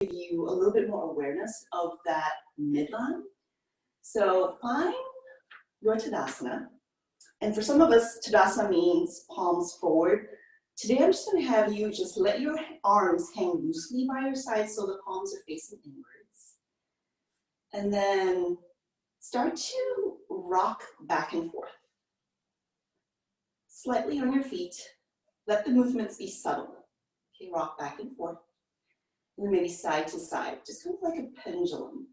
give you a little bit more awareness of that midline. So find your Tadasana. And for some of us, Tadasana means palms forward. Today, I'm just going to have you just let your arms hang loosely by your side so the palms are facing inwards. And then start to rock back and forth. Slightly on your feet. Let the movements be subtle. Okay, rock back and forth. And then maybe side to side, just kind of like a pendulum.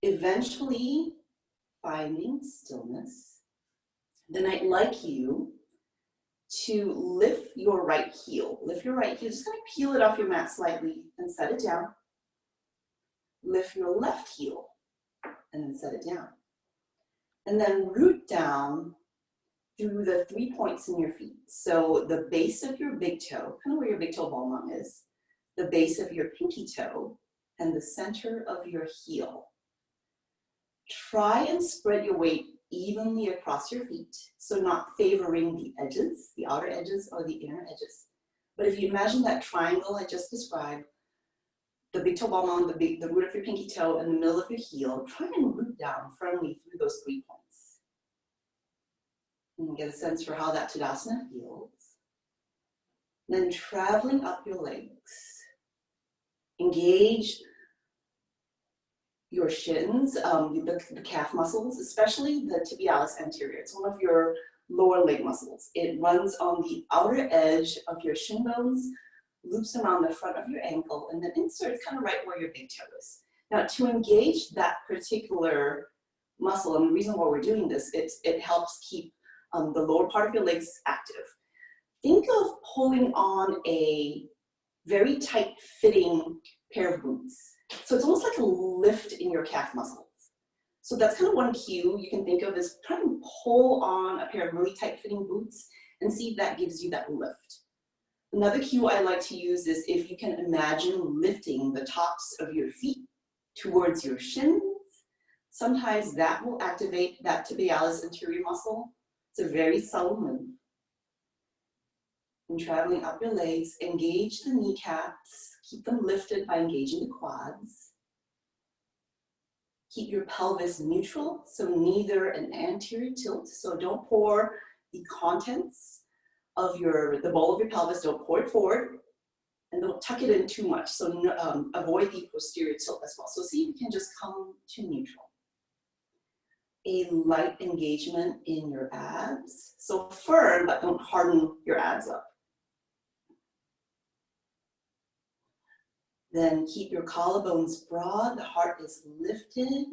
Eventually, finding stillness. Then I'd like you to lift your right heel. Lift your right heel, just kind of peel it off your mat slightly and set it down. Lift your left heel and then set it down. And then root down through the 3 points in your feet. So the base of your big toe, kind of where your big toe ball mount is, the base of your pinky toe, and the center of your heel. Try and spread your weight evenly across your feet, so not favoring the edges, the outer edges or the inner edges. But if you imagine that triangle I just described, the big toe ball mount, the root of your pinky toe, and the middle of your heel, try and root down firmly through those 3 points. And get a sense for how that Tadasana feels. Then traveling up your legs. Engage your shins, the calf muscles, especially the tibialis anterior. It's one of your lower leg muscles. It runs on the outer edge of your shin bones, loops around the front of your ankle, and then inserts kind of right where your big toe is. Now, to engage that particular muscle, and the reason why we're doing this, it helps keep the lower part of your legs active. Think of pulling on a very tight-fitting pair of boots. So it's almost like a lift in your calf muscles. So that's kind of one cue you can think of is trying to pull on a pair of really tight-fitting boots and see if that gives you that lift. Another cue I like to use is if you can imagine lifting the tops of your feet towards your shins. Sometimes that will activate that tibialis anterior muscle. It's a very subtle move. And traveling up your legs, engage the kneecaps, keep them lifted by engaging the quads. Keep your pelvis neutral, so neither an anterior tilt, so don't pour the contents of the bowl of your pelvis, don't pour it forward, and don't tuck it in too much, so avoid the posterior tilt as well. So see if you can just come to neutral. A light engagement in your abs, so firm, but don't harden your abs up. Then keep your collarbones broad, the heart is lifted.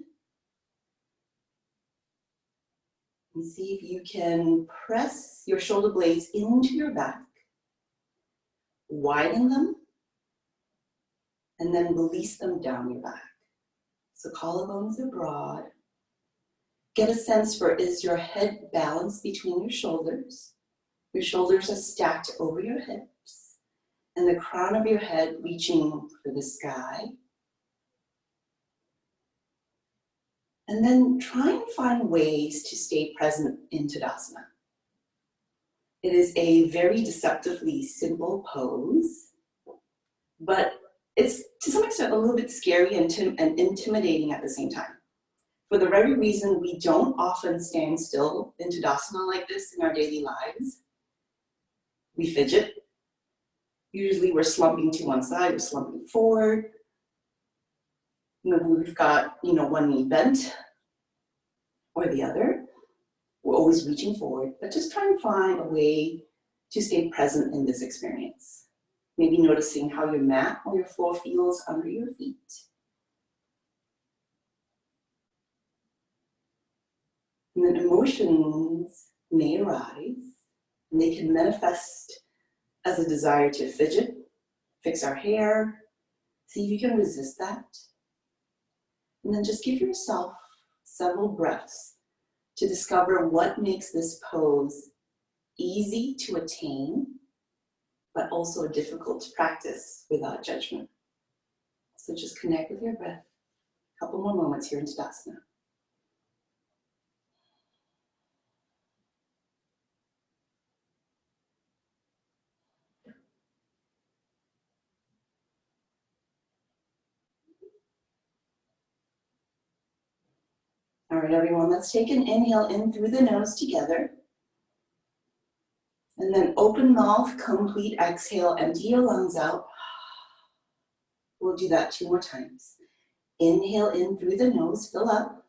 And see if you can press your shoulder blades into your back, widen them, and then release them down your back. So collarbones are broad. Get a sense for, is your head balanced between your shoulders? Your shoulders are stacked over your hips, and the crown of your head reaching for the sky. And then try and find ways to stay present in Tadasana. It is a very deceptively simple pose, but it's to some extent a little bit scary and intimidating at the same time. For the very reason we don't often stand still in Tadasana like this in our daily lives. We fidget. Usually we're slumping to one side, we're slumping forward. Maybe we've got, one knee bent or the other. We're always reaching forward, but just try and find a way to stay present in this experience. Maybe noticing how your mat or your floor feels under your feet. And then emotions may arise, and they can manifest as a desire to fidget, fix our hair, see if you can resist that. And then just give yourself several breaths to discover what makes this pose easy to attain, but also difficult to practice without judgment. So just connect with your breath. A couple more moments here in Tadasana. right, everyone, let's take an inhale in through the nose together. And then open mouth, complete exhale, empty your lungs out. We'll do that 2 more times. Inhale in through the nose, fill up.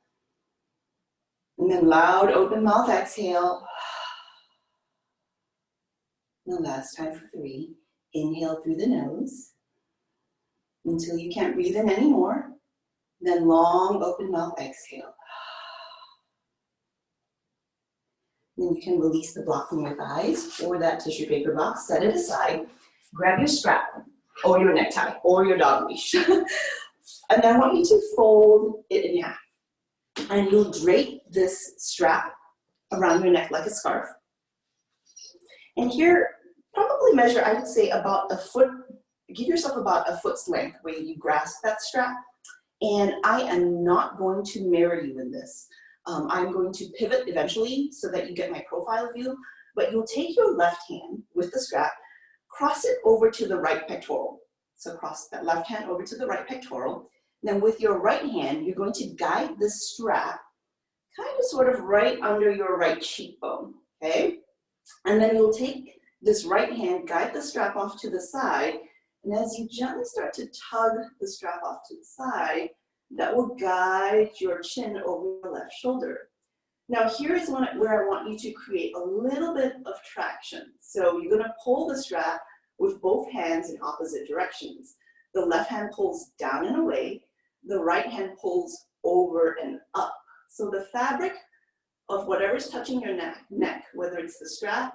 And then loud open mouth exhale. And the last time for 3. Inhale through the nose until you can't breathe in anymore. Then long open mouth exhale. Then you can release the block from your thighs or that tissue paper box, set it aside, grab your strap or your necktie or your dog leash. And I want you to fold it in half. And you'll drape this strap around your neck like a scarf. And here, probably measure, I would say, about a foot. Give yourself about a foot's length where you grasp that strap. And I am not going to mirror you in this. I'm going to pivot eventually so that you get my profile view, but you'll take your left hand with the strap, cross it over to the right pectoral. So cross that left hand over to the right pectoral. Then with your right hand, you're going to guide this strap kind of sort of right under your right cheekbone, okay? And then you'll take this right hand, guide the strap off to the side, and as you gently start to tug the strap off to the side, that will guide your chin over your left shoulder. Now here is where I want you to create a little bit of traction. So you're gonna pull the strap with both hands in opposite directions. The left hand pulls down and away, the right hand pulls over and up. So the fabric of whatever's touching your neck, whether it's the strap,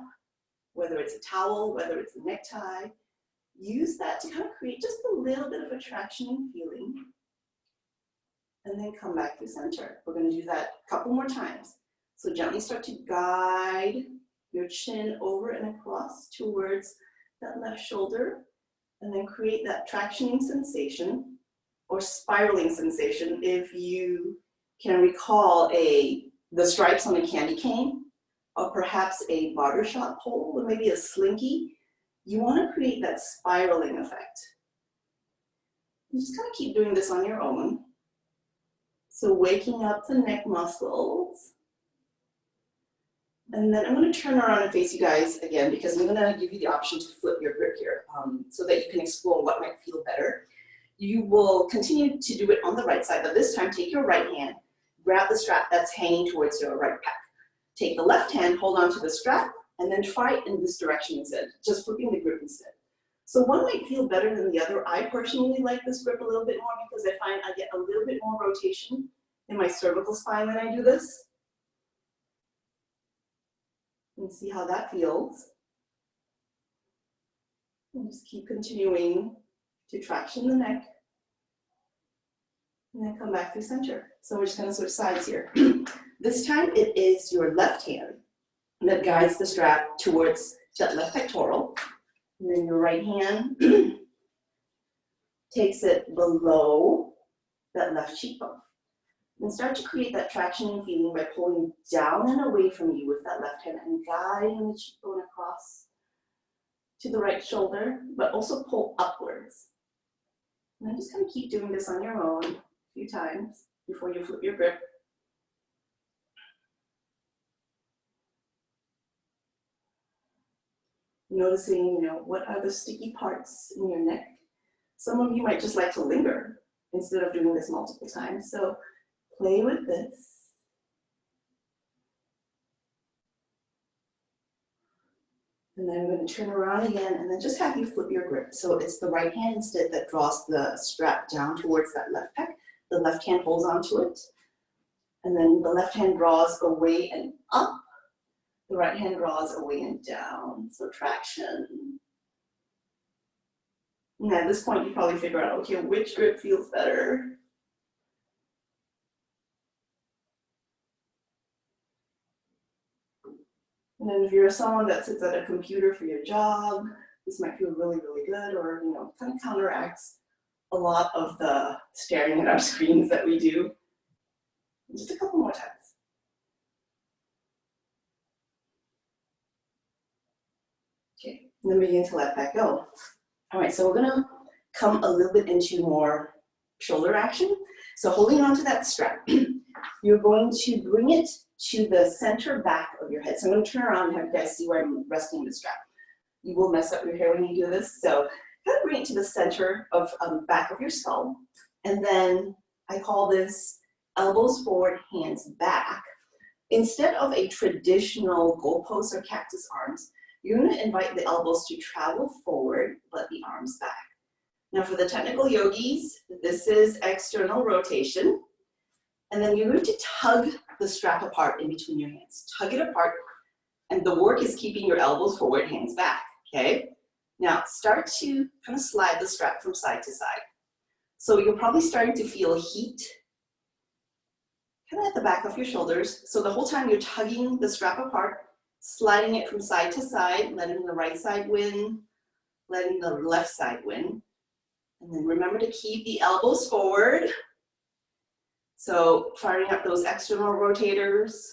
whether it's a towel, whether it's a necktie, use that to kind of create just a little bit of attraction and feeling. And then come back to center. We're going to do that a couple more times. So gently start to guide your chin over and across towards that left shoulder, and then create that tractioning sensation or spiraling sensation. If you can recall the stripes on a candy cane, or perhaps a barbershop pole, or maybe a slinky, you want to create that spiraling effect. You just kind of keep doing this on your own. So waking up the neck muscles. And then I'm going to turn around and face you guys again, because I'm going to give you the option to flip your grip here so that you can explore what might feel better. You will continue to do it on the right side, but this time take your right hand, grab the strap that's hanging towards your right pec. Take the left hand, hold on to the strap, and then try it in this direction instead, just flipping the grip instead. So one might feel better than the other. I personally like this grip a little bit more because I find I get a little bit more rotation in my cervical spine when I do this. And see how that feels. And just keep continuing to traction the neck. And then come back through center. So we're just going to switch sides here. This time it is your left hand that guides the strap towards that left pectoral. And then your right hand takes it below that left cheekbone. And start to create that traction and feeling by pulling down and away from you with that left hand and guiding the cheekbone across to the right shoulder, but also pull upwards. And then just kind of keep doing this on your own a few times before you flip your grip. Noticing, what are the sticky parts in your neck? Some of you might just like to linger instead of doing this multiple times. So play with this. And then I'm going to turn around again and then just have you flip your grip. So it's the right hand instead that draws the strap down towards that left pec. The left hand holds onto it. And then the left hand draws away and up. The right hand draws away and down. So traction. And at this point, you probably figure out, okay, which grip feels better? And then if you're someone that sits at a computer for your job, this might feel really, really good, or kind of counteracts a lot of the staring at our screens that we do. Just a couple more times. Okay, and then begin to let that go. All right, so we're gonna come a little bit into more shoulder action. So holding on to that strap, you're going to bring it to the center back of your head. So I'm going to turn around and have you guys see where I'm resting the strap. You will mess up your hair when you do this. So kind of bring it to the center of back of your skull. And then I call this elbows forward, hands back. Instead of a traditional goalpost or cactus arms, you're going to invite the elbows to travel forward, but the arms back. Now for the technical yogis, this is external rotation. And then you're going to tug the strap apart in between your hands. Tug it apart, and the work is keeping your elbows forward, hands back, okay? Now start to kind of slide the strap from side to side. So you're probably starting to feel heat kind of at the back of your shoulders. So the whole time you're tugging the strap apart, sliding it from side to side, letting the right side win, letting the left side win. And then remember to keep the elbows forward. So firing up those external rotators,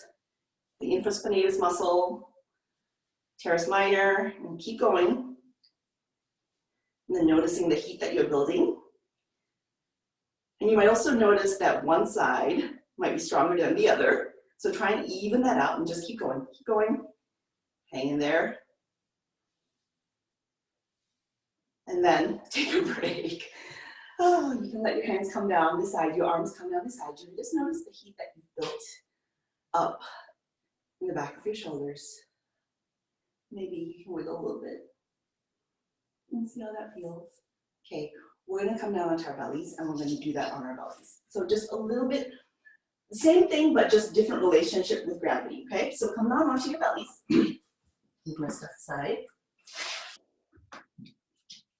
the infraspinatus muscle, teres minor, and keep going. And then noticing the heat that you're building. And you might also notice that one side might be stronger than the other. So try and even that out and just keep going, hang in there. And then take a break. Oh, you can let your hands come down beside you, arms come down beside you. Just notice the heat that you've built up in the back of your shoulders. Maybe you can wiggle a little bit and see how that feels. Okay, we're gonna come down onto our bellies and we're gonna do that on our bellies. So just a little bit, same thing, but just different relationship with gravity, okay? So come down onto your bellies. Keep my stuff aside.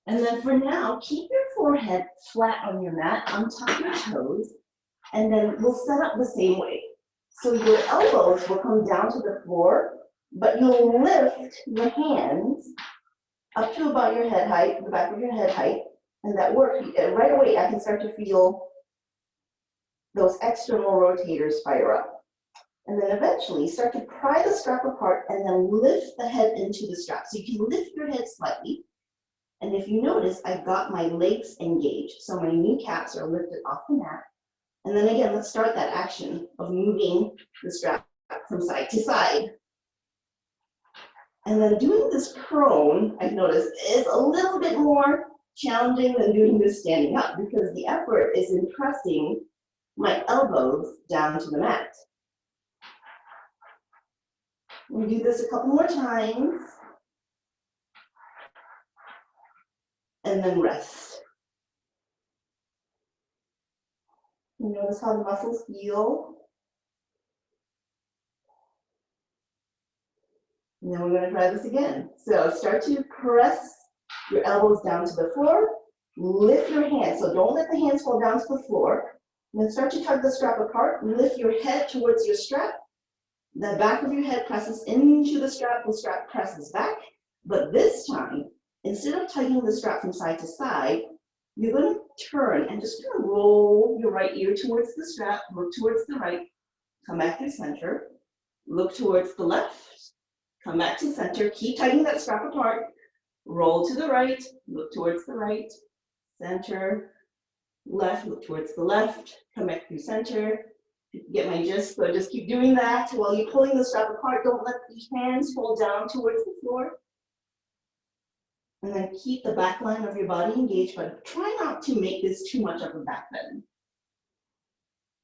And then for now, keep your forehead flat on your mat, untuck your toes, and then we'll set up the same way. So your elbows will come down to the floor, but you'll lift your hands up to about your head height, the back of your head height, and that work, right away I can start to feel those external rotators fire up. And then eventually start to pry the strap apart and then lift the head into the strap. So you can lift your head slightly. And if you notice, I've got my legs engaged. So my kneecaps are lifted off the mat. And then again, let's start that action of moving the strap from side to side. And then doing this prone, I've noticed, is a little bit more challenging than doing this standing up because the effort is in pressing my elbows down to the mat. We'll do this a couple more times. And then rest. Notice how the muscles feel. And then we're going to try this again. So start to press your elbows down to the floor. Lift your hands. So don't let the hands fall down to the floor. And then start to tug the strap apart. Lift your head towards your strap. The back of your head presses into the strap presses back. But this time, instead of tugging the strap from side to side, you're going to turn and just kind of roll your right ear towards the strap, look towards the right, come back to center, look towards the left, come back to center, keep tugging that strap apart, roll to the right, look towards the right, center, left, look towards the left, come back through center. Get my gist, so just keep doing that while you're pulling the strap apart. Don't let the hands fall down towards the floor. And then keep the back line of your body engaged, but try not to make this too much of a back bend.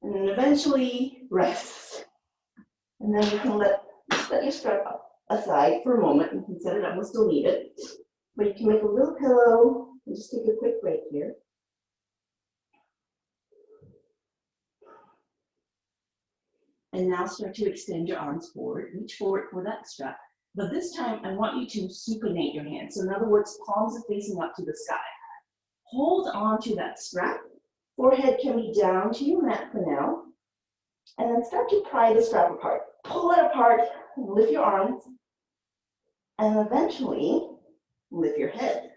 And then eventually rest. And then you can set your strap aside for a moment. You can set it up, we'll still need it. But you can make a little pillow and just take a quick break here. And now start to extend your arms forward, reach forward for that strap. But this time, I want you to supinate your hands. So in other words, palms are facing up to the sky. Hold on to that strap. Forehead can be down to your mat for now. And then start to pry the strap apart. Pull it apart, lift your arms, and eventually lift your head.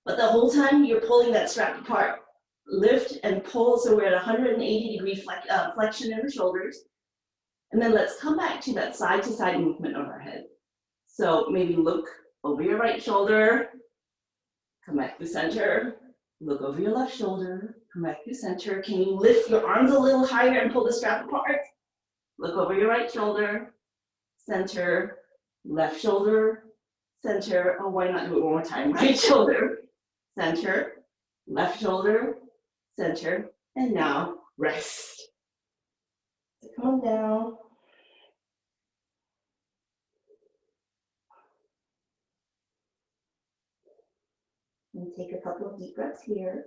But the whole time you're pulling that strap apart, lift and pull so we're at 180-degree flexion in the shoulders. And then let's come back to that side-to-side movement of our head. So maybe look over your right shoulder, come back to center, Look over your left shoulder, come back to center. Can you lift your arms a little higher and pull the strap apart? Look over your right shoulder, center, left shoulder, center. Oh, why not do it one more time? Right shoulder, center, left shoulder, center, and now rest. Come down. And take a couple of deep breaths here.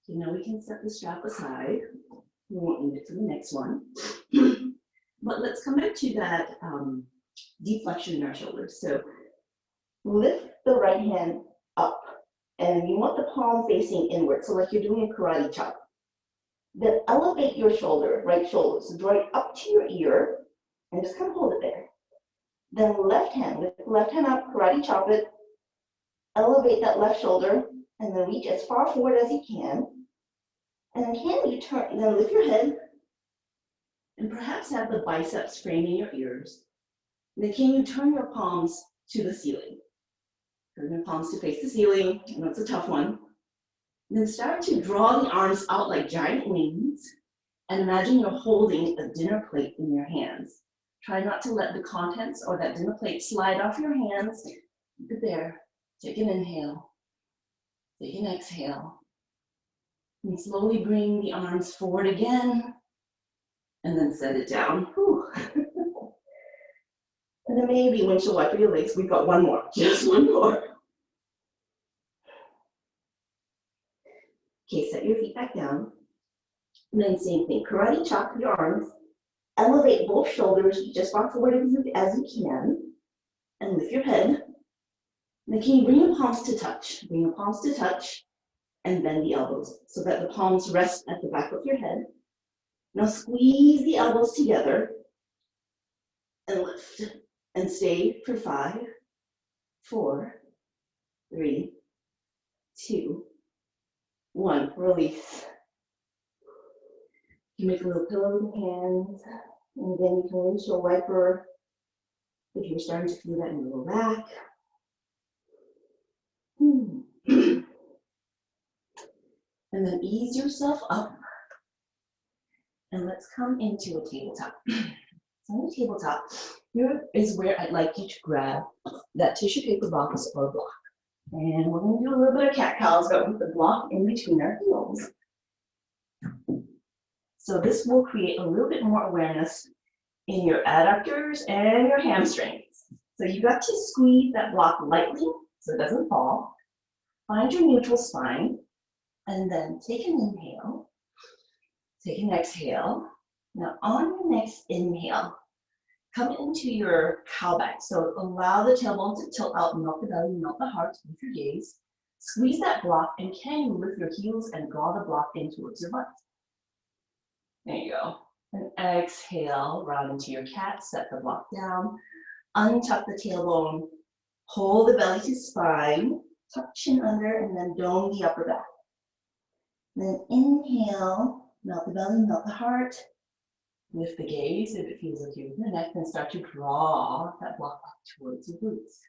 So now we can set the strap aside. We won't need it for the next one. But let's come back to that deep flexion in our shoulders. So lift the right hand up, and you want the palm facing inward, so like you're doing a karate chop. Then elevate your shoulder, right shoulder, so draw it up to your ear, and just kind of hold it there. Then left hand, lift the left hand up, karate chop it, elevate that left shoulder, and then reach as far forward as you can. And then can you turn, then lift your head, and perhaps have the biceps framing your ears. And then can you turn your palms to the ceiling? Turn your palms to face the ceiling, and that's a tough one. And then start to draw the arms out like giant wings, and imagine you're holding a dinner plate in your hands. Try not to let the contents or that dinner plate slide off your hands. Keep it there. Take an inhale. Take an exhale. And slowly bring the arms forward again, and then set it down. Whew. And then maybe windshield wiper your legs. We've got one more, just one more. Okay, set your feet back down. And then same thing, karate chop your arms. Elevate both shoulders just far forward as you can. And lift your head. Then can you bring your palms to touch? Bring your palms to touch and bend the elbows so that the palms rest at the back of your head. Now squeeze the elbows together and lift. And stay for 5, 4, 3, 2, 1. Release. You make a little pillow with your hands, and then you can windshield wiper if you're starting to feel that in your lower back. And then ease yourself up, and let's come into a tabletop. So on the tabletop, here is where I'd like you to grab that tissue paper box or block. And we're going to do a little bit of cat cows, but with the block in between our heels. So this will create a little bit more awareness in your adductors and your hamstrings. So you've got to squeeze that block lightly so it doesn't fall. Find your neutral spine, and then take an inhale, take an exhale. Now on your next inhale, come into your cow back. So allow the tailbone to tilt out, melt the belly, melt the heart with your gaze. Squeeze that block, and can you lift your heels and draw the block in towards your butt? There you go. And exhale, round into your cat, set the block down, untuck the tailbone, hold the belly to spine, tuck chin under, and then dome the upper back. Then inhale, melt the belly, melt the heart. Lift the gaze if it feels okay with your neck, then start to draw that block up towards your glutes.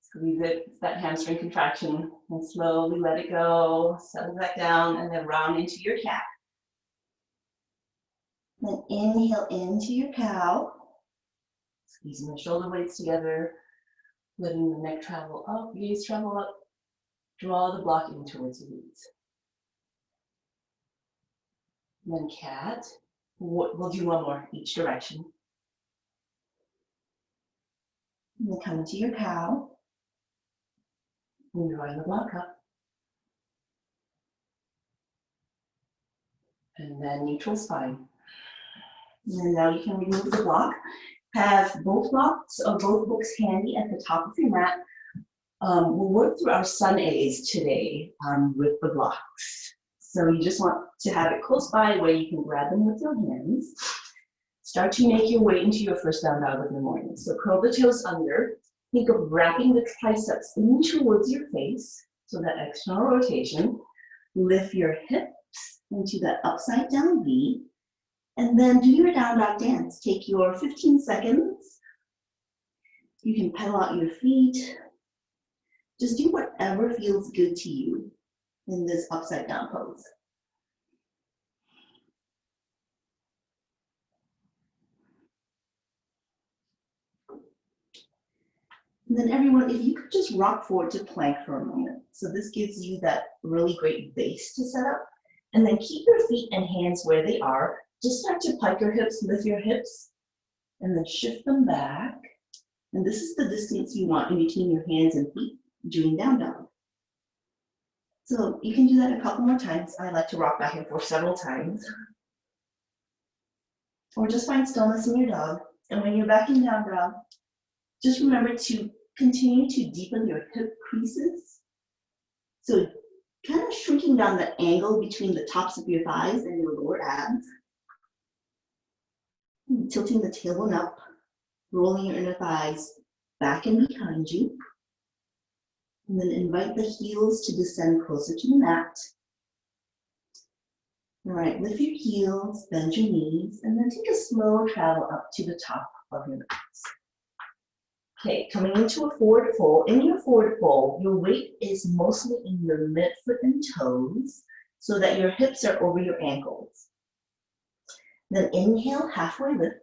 Squeeze it, it's that hamstring contraction, and slowly let it go, settle back down, and then round into your cat. Then inhale into your cow, squeezing the shoulder blades together, letting the neck travel up, gaze travel up, draw the block in towards your glutes. Then cat. We'll do one more each direction. And then come into your cow. And drawing the block up. And then neutral spine. And then now you can remove the block. Have both blocks or both books handy at the top of your mat. We'll work through our sun A's today with the blocks. So you just want to have it close by where you can grab them with your hands. Start to make your way into your first down dog in the morning. So curl the toes under. Think of wrapping the triceps in towards your face. So that external rotation. Lift your hips into that upside down V. And then do your down dog dance. Take your 15 seconds. You can pedal out your feet. Just do whatever feels good to you. in this upside down pose. And then everyone, if you could just rock forward to plank for a moment. So this gives you that really great base to set up. And then keep your feet and hands where they are. Just start to pike your hips, lift your hips, and then shift them back. And this is the distance you want in between your hands and feet, doing down dog. So you can do that a couple more times. I like to rock back and forth several times. Or just find stillness in your dog. And when you're back in down dog, just remember to continue to deepen your hip creases. So kind of shrinking down the angle between the tops of your thighs and your lower abs. Tilting the tailbone up, rolling your inner thighs back and behind you. And then invite the heels to descend closer to the mat. All right, lift your heels, bend your knees, and then take a slow travel up to the top of your mat. Okay, coming into a forward fold. In your forward fold, your weight is mostly in your midfoot and toes so that your hips are over your ankles. Then inhale, halfway lift.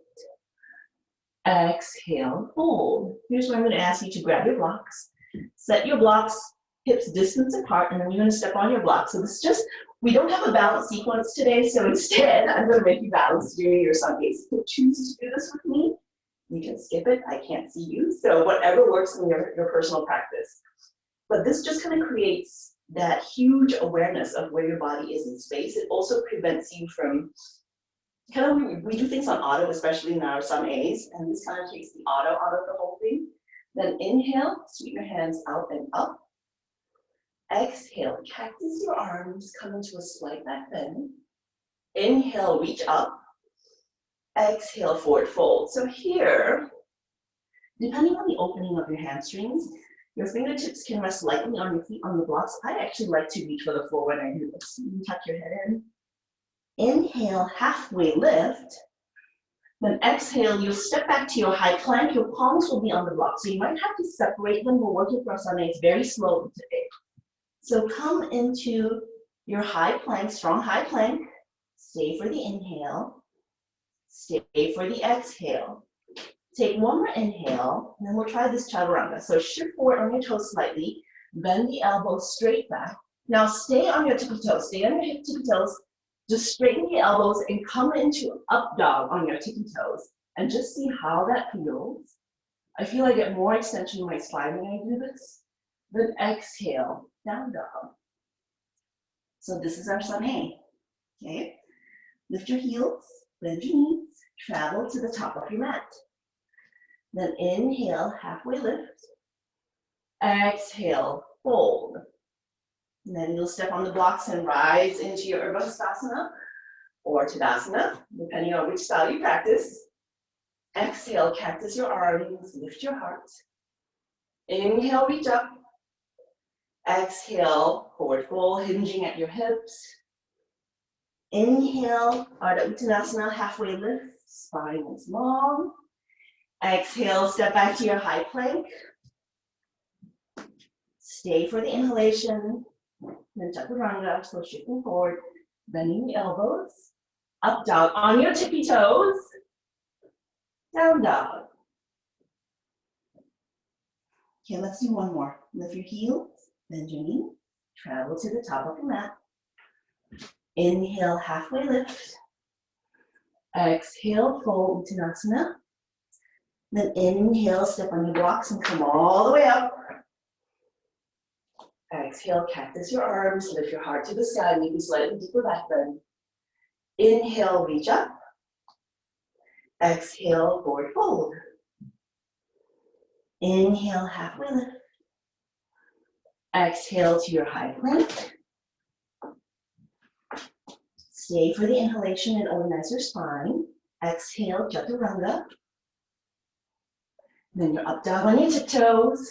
Exhale, fold. Here's where I'm going to ask you to grab your blocks. Set your blocks hips distance apart, and then you're going to step on your blocks. So this is just, we don't have a balance sequence today, so instead I'm going to make you balance during your Sundays. If you choose to do this with me, you can skip it. I can't see you, so whatever works in your personal practice. But this just kind of creates that huge awareness of where your body is in space. It also prevents you from we do things on auto, especially in our some A's, and this kind of takes the auto out of the whole thing. Then inhale, sweep your hands out and up. Exhale, cactus your arms, come into a slight back bend. Inhale, reach up. Exhale, forward fold. So here, depending on the opening of your hamstrings, your fingertips can rest lightly on your feet on the blocks. I actually like to reach for the floor when I do this. You can tuck your head in. Inhale, halfway lift. Then exhale, you step back to your high plank. Your palms will be on the block, so you might have to separate them. We're working for Sundays very slowly today. So come into your high plank, strong high plank. Stay for the inhale. Stay for the exhale. Take one more inhale, and then we'll try this chaturanga. So shift forward on your toes slightly. Bend the elbows straight back. Now stay on your tippy toes. Stay on your tippy toes. Just straighten the elbows and come into up dog on your tippy toes and just see how that feels. I feel I get more extension in my spine when I do this. Then exhale, down dog. So this is our sun A. Okay? Lift your heels, bend your knees, travel to the top of your mat. Then inhale, halfway lift. Exhale, fold. And then you'll step on the blocks and rise into your Urdhva Hastasana or Tadasana, depending on which style you practice. Exhale, cactus your arms, lift your heart. Inhale, reach up. Exhale, forward fold, hinging at your hips. Inhale, Ardha Uttanasana, halfway lift, spine is long. Exhale, step back to your high plank. Stay for the inhalation. Then chaturanga, so shifting forward, bending the elbows, up dog on your tippy toes, down dog. Okay, let's do one more. Lift your heels, bend your knee, travel to the top of your mat. Inhale, halfway lift. Exhale, fold Uttanasana. Then inhale, step on your blocks and come all the way up. Exhale, cactus your arms, lift your heart to the sky, maybe slightly deeper back bend. Inhale, reach up. Exhale, forward fold. Inhale, halfway lift. Exhale to your high plank. Stay for the inhalation and organize your spine. Exhale, chaturanga. Then you're up dog on your tiptoes.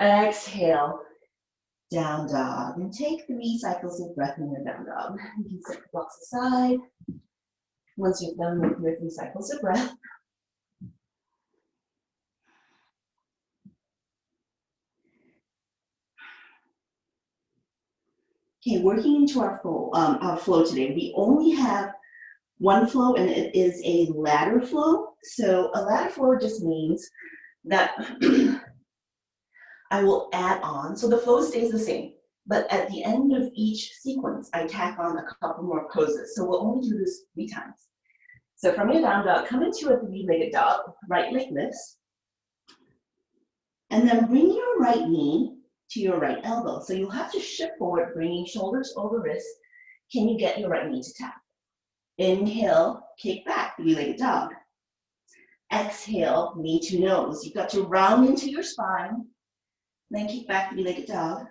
Exhale, down dog. And take 3 cycles of breath in your down dog. You can set the blocks aside. Once you've done with your 3 cycles of breath, Okay, working into our flow today. We only have one flow, and it is a ladder flow. So a ladder flow just means that I will add on. So the flow stays the same, but at the end of each sequence, I tack on a couple more poses. So we'll only do this 3 times. So from your down dog, come into a 3-legged dog, right leg lifts, and then bring your right knee to your right elbow. So you'll have to shift forward, bringing shoulders over wrists. Can you get your right knee to tap? Inhale, kick back, 3-legged dog. Exhale, knee to nose. You've got to round into your spine, then kick back, 3-legged dog.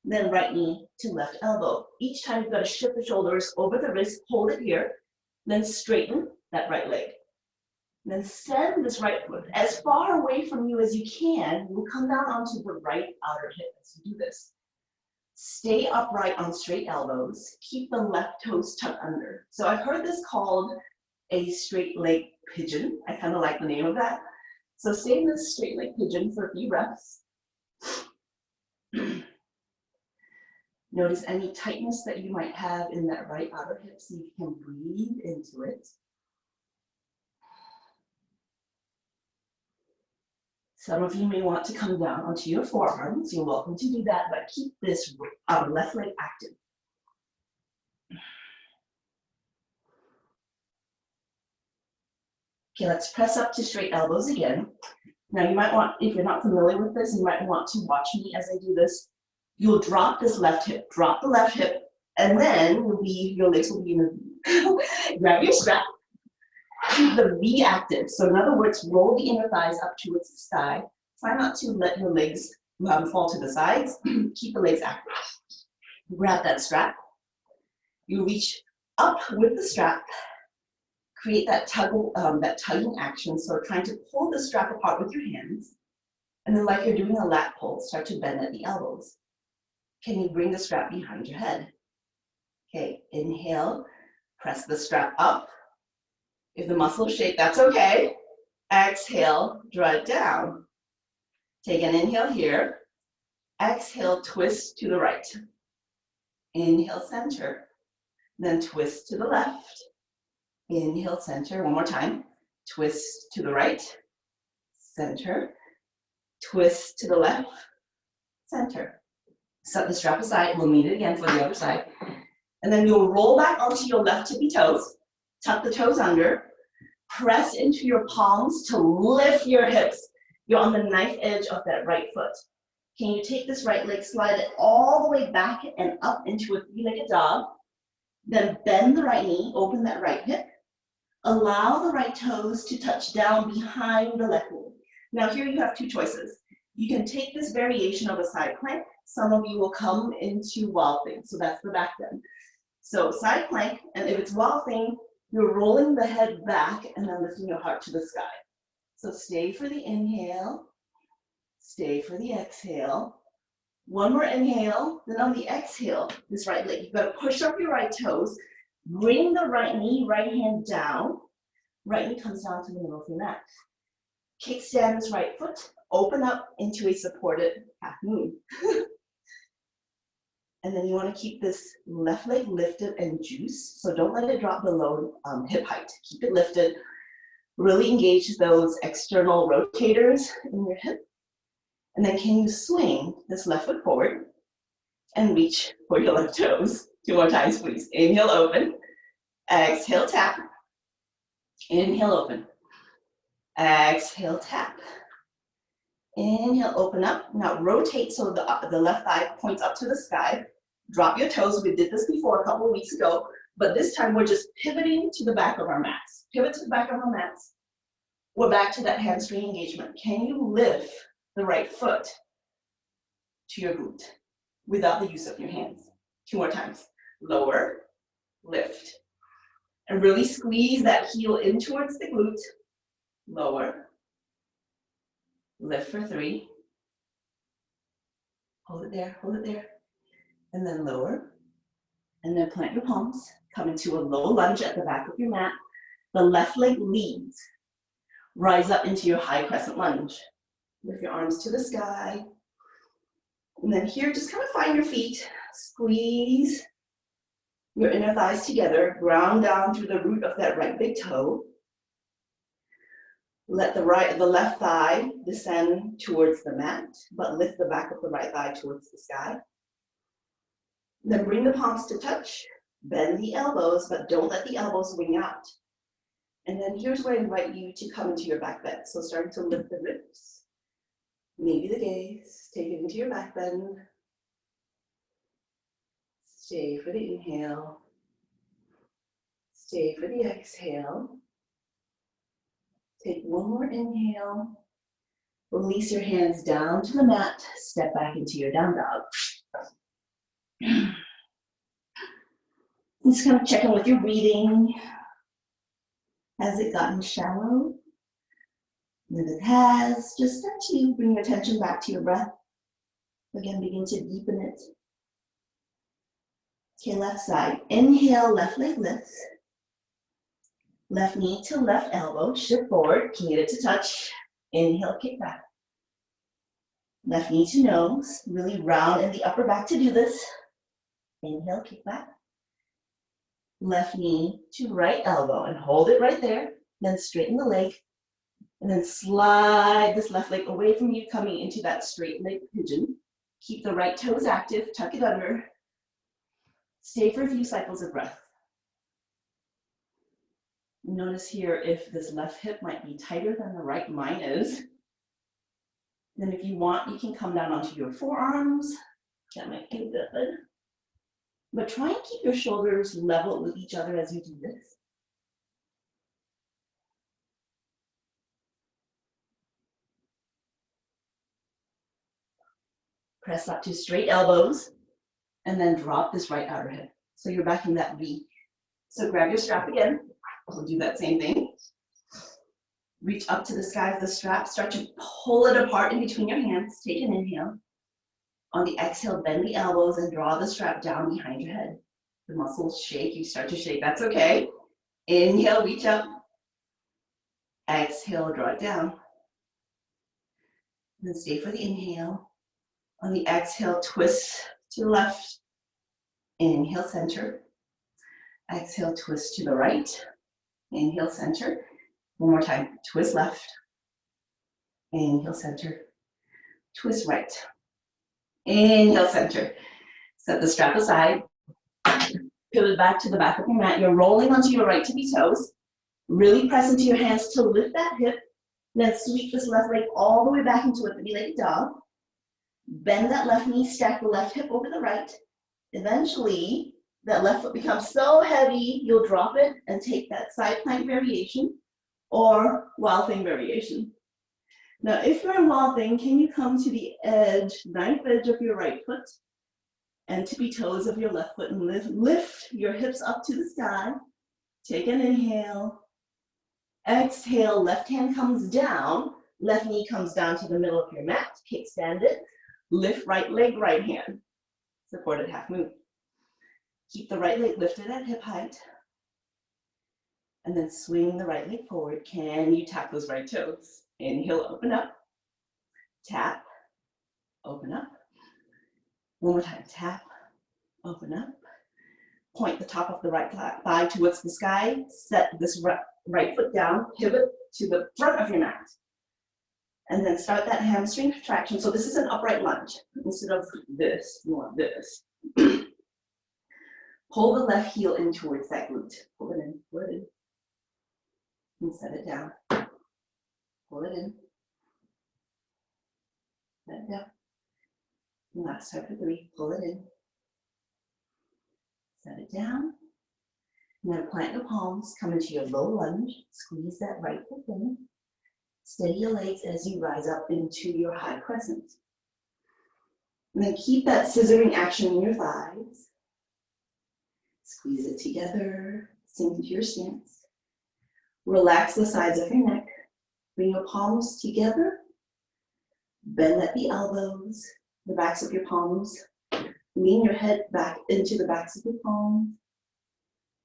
Then right knee to left elbow. Each time you've got to shift the shoulders over the wrist, hold it here, then straighten that right leg. Then send this right foot as far away from you as you can. You'll come down onto the right outer hip as you do this. Stay upright on straight elbows. Keep the left toes tucked under. So I've heard this called a straight leg pigeon. I kind of like the name of that. So stay in this straight leg pigeon for a few reps. Notice any tightness that you might have in that right outer hip, so you can breathe into it. Some of you may want to come down onto your forearms. You're welcome to do that, but keep this left leg active. Okay, let's press up to straight elbows again. Now you might want, if you're not familiar with this, you might want to watch me as I do this. You'll drop this left hip, drop the left hip, and then your legs will be in a grab your strap. Keep the V active. So in other words, roll the inner thighs up towards the sky. Try not to let your legs fall to the sides. Keep the legs active. Grab that strap. You reach up with the strap. Create that tugging action. So trying to pull the strap apart with your hands. And then like you're doing a lat pull, start to bend at the elbows. Can you bring the strap behind your head? Okay, inhale, press the strap up. If the muscles shake, that's okay. Exhale, draw it down. Take an inhale here. Exhale, twist to the right. Inhale, center. Then twist to the left. Inhale, center. One more time. Twist to the right. Center. Twist to the left. Center. Set the strap aside. We'll meet it again for the other side. And then you'll roll back onto your left tippy toes. Tuck the toes under. Press into your palms to lift your hips. You're on the knife edge of that right foot. Can you take this right leg, slide it all the way back and up into a 3-legged dog. Then bend the right knee, open that right hip. Allow the right toes to touch down behind the left knee. Now here you have 2 choices. You can take this variation of a side plank. Some of you will come into wild thing. So that's the back bend. So side plank, and if it's wild thing, you're rolling the head back and then lifting your heart to the sky. So stay for the inhale, stay for the exhale. One more inhale, then on the exhale, this right leg, you've got to push up your right toes, bring the right knee, right hand down. Right knee comes down to the middle of your mat. Kickstand this right foot, open up into a supported half moon. And then you want to keep this left leg lifted and juiced. So don't let it drop below hip height. Keep it lifted. Really engage those external rotators in your hip. And then can you swing this left foot forward and reach for your left toes? 2 more times, please. Inhale, open. Exhale, tap. Inhale, open. Exhale, tap. Inhale, open up. Now rotate so the left thigh points up to the sky. Drop your toes. We did this before a couple of weeks ago, but this time we're just pivoting to the back of our mats. Pivot to the back of our mats. We're back to that hamstring engagement. Can you lift the right foot to your glute without the use of your hands? 2 more times. Lower, lift. And really squeeze that heel in towards the glute. Lower. Lift for 3. Hold it there, hold it there. And then lower. And then plant your palms. Come into a low lunge at the back of your mat. The left leg leads. Rise up into your high crescent lunge. Lift your arms to the sky. And then here, just kind of find your feet. Squeeze your inner thighs together, ground down through the root of that right big toe. Let the left thigh descend towards the mat, but lift the back of the right thigh towards the sky. Then bring the palms to touch, bend the elbows, but don't let the elbows wing out. And then here's where I invite you to come into your back bend. So starting to lift the ribs, maybe the gaze, take it into your back bend. Stay for the inhale. Stay for the exhale. Take one more inhale. Release your hands down to the mat. Step back into your down dog. Just kind of check in with your breathing. Has it gotten shallow? And if it has, just start to bring your attention back to your breath. Again, begin to deepen it. Okay, left side. Inhale, left leg lifts. Left knee to left elbow, shift forward, knee to touch. Inhale, kick back. Left knee to nose, really round in the upper back to do this. Inhale, kick back. Left knee to right elbow and hold it right there. Then straighten the leg. And then slide this left leg away from you, coming into that straight leg pigeon. Keep the right toes active, tuck it under. Stay for a few cycles of breath. Notice here if this left hip might be tighter than the right. Mine is. Then if you want, you can come down onto your forearms. That might be good. But try and keep your shoulders level with each other as you do this. Press up to straight elbows and then drop this right outer hip. So you're back in that V. So grab your strap again. We'll do that same thing. Reach up to the sky with the strap. Start to pull it apart in between your hands. Take an inhale. On the exhale, bend the elbows and draw the strap down behind your head. The muscles shake. You start to shake. That's okay. Inhale, reach up. Exhale, draw it down. Then stay for the inhale. On the exhale, twist to the left. Inhale, center. Exhale, twist to the right. Inhale, center. One more time. Twist left. Inhale, center. Twist right. Inhale, center. Set the strap aside. Pivot back to the back of your mat. You're rolling onto your right tippy toes. Really press into your hands to lift that hip. Then sweep this left leg all the way back into a three-legged dog. Bend that left knee, stack the left hip over the right. Eventually, that left foot becomes so heavy, you'll drop it and take that side plank variation or wild thing variation. Now, if you're in wild thing, can you come to the edge, knife edge of your right foot and tippy toes of your left foot and lift your hips up to the sky. Take an inhale. Exhale, left hand comes down, left knee comes down to the middle of your mat, kickstand it, lift right leg, right hand, supported half moon. Keep the right leg lifted at hip height, and then swing the right leg forward. Can you tap those right toes? Inhale, open up, tap, open up. One more time, tap, open up. Point the top of the right thigh towards the sky, set this right foot down, pivot to the front of your mat. And then start that hamstring contraction. So this is an upright lunge. Instead of this, more this. Pull the left heel in towards that glute. Pull it in, pull it in. And set it down. Pull it in. Let it down. And last time for 3, pull it in. Set it down. Now plant your palms, come into your low lunge, squeeze that right foot in. Steady your legs as you rise up into your high crescent. And then keep that scissoring action in your thighs. Squeeze it together, sink into your stance. Relax the sides of your neck. Bring your palms together. Bend at the elbows, the backs of your palms. Lean your head back into the backs of your palms.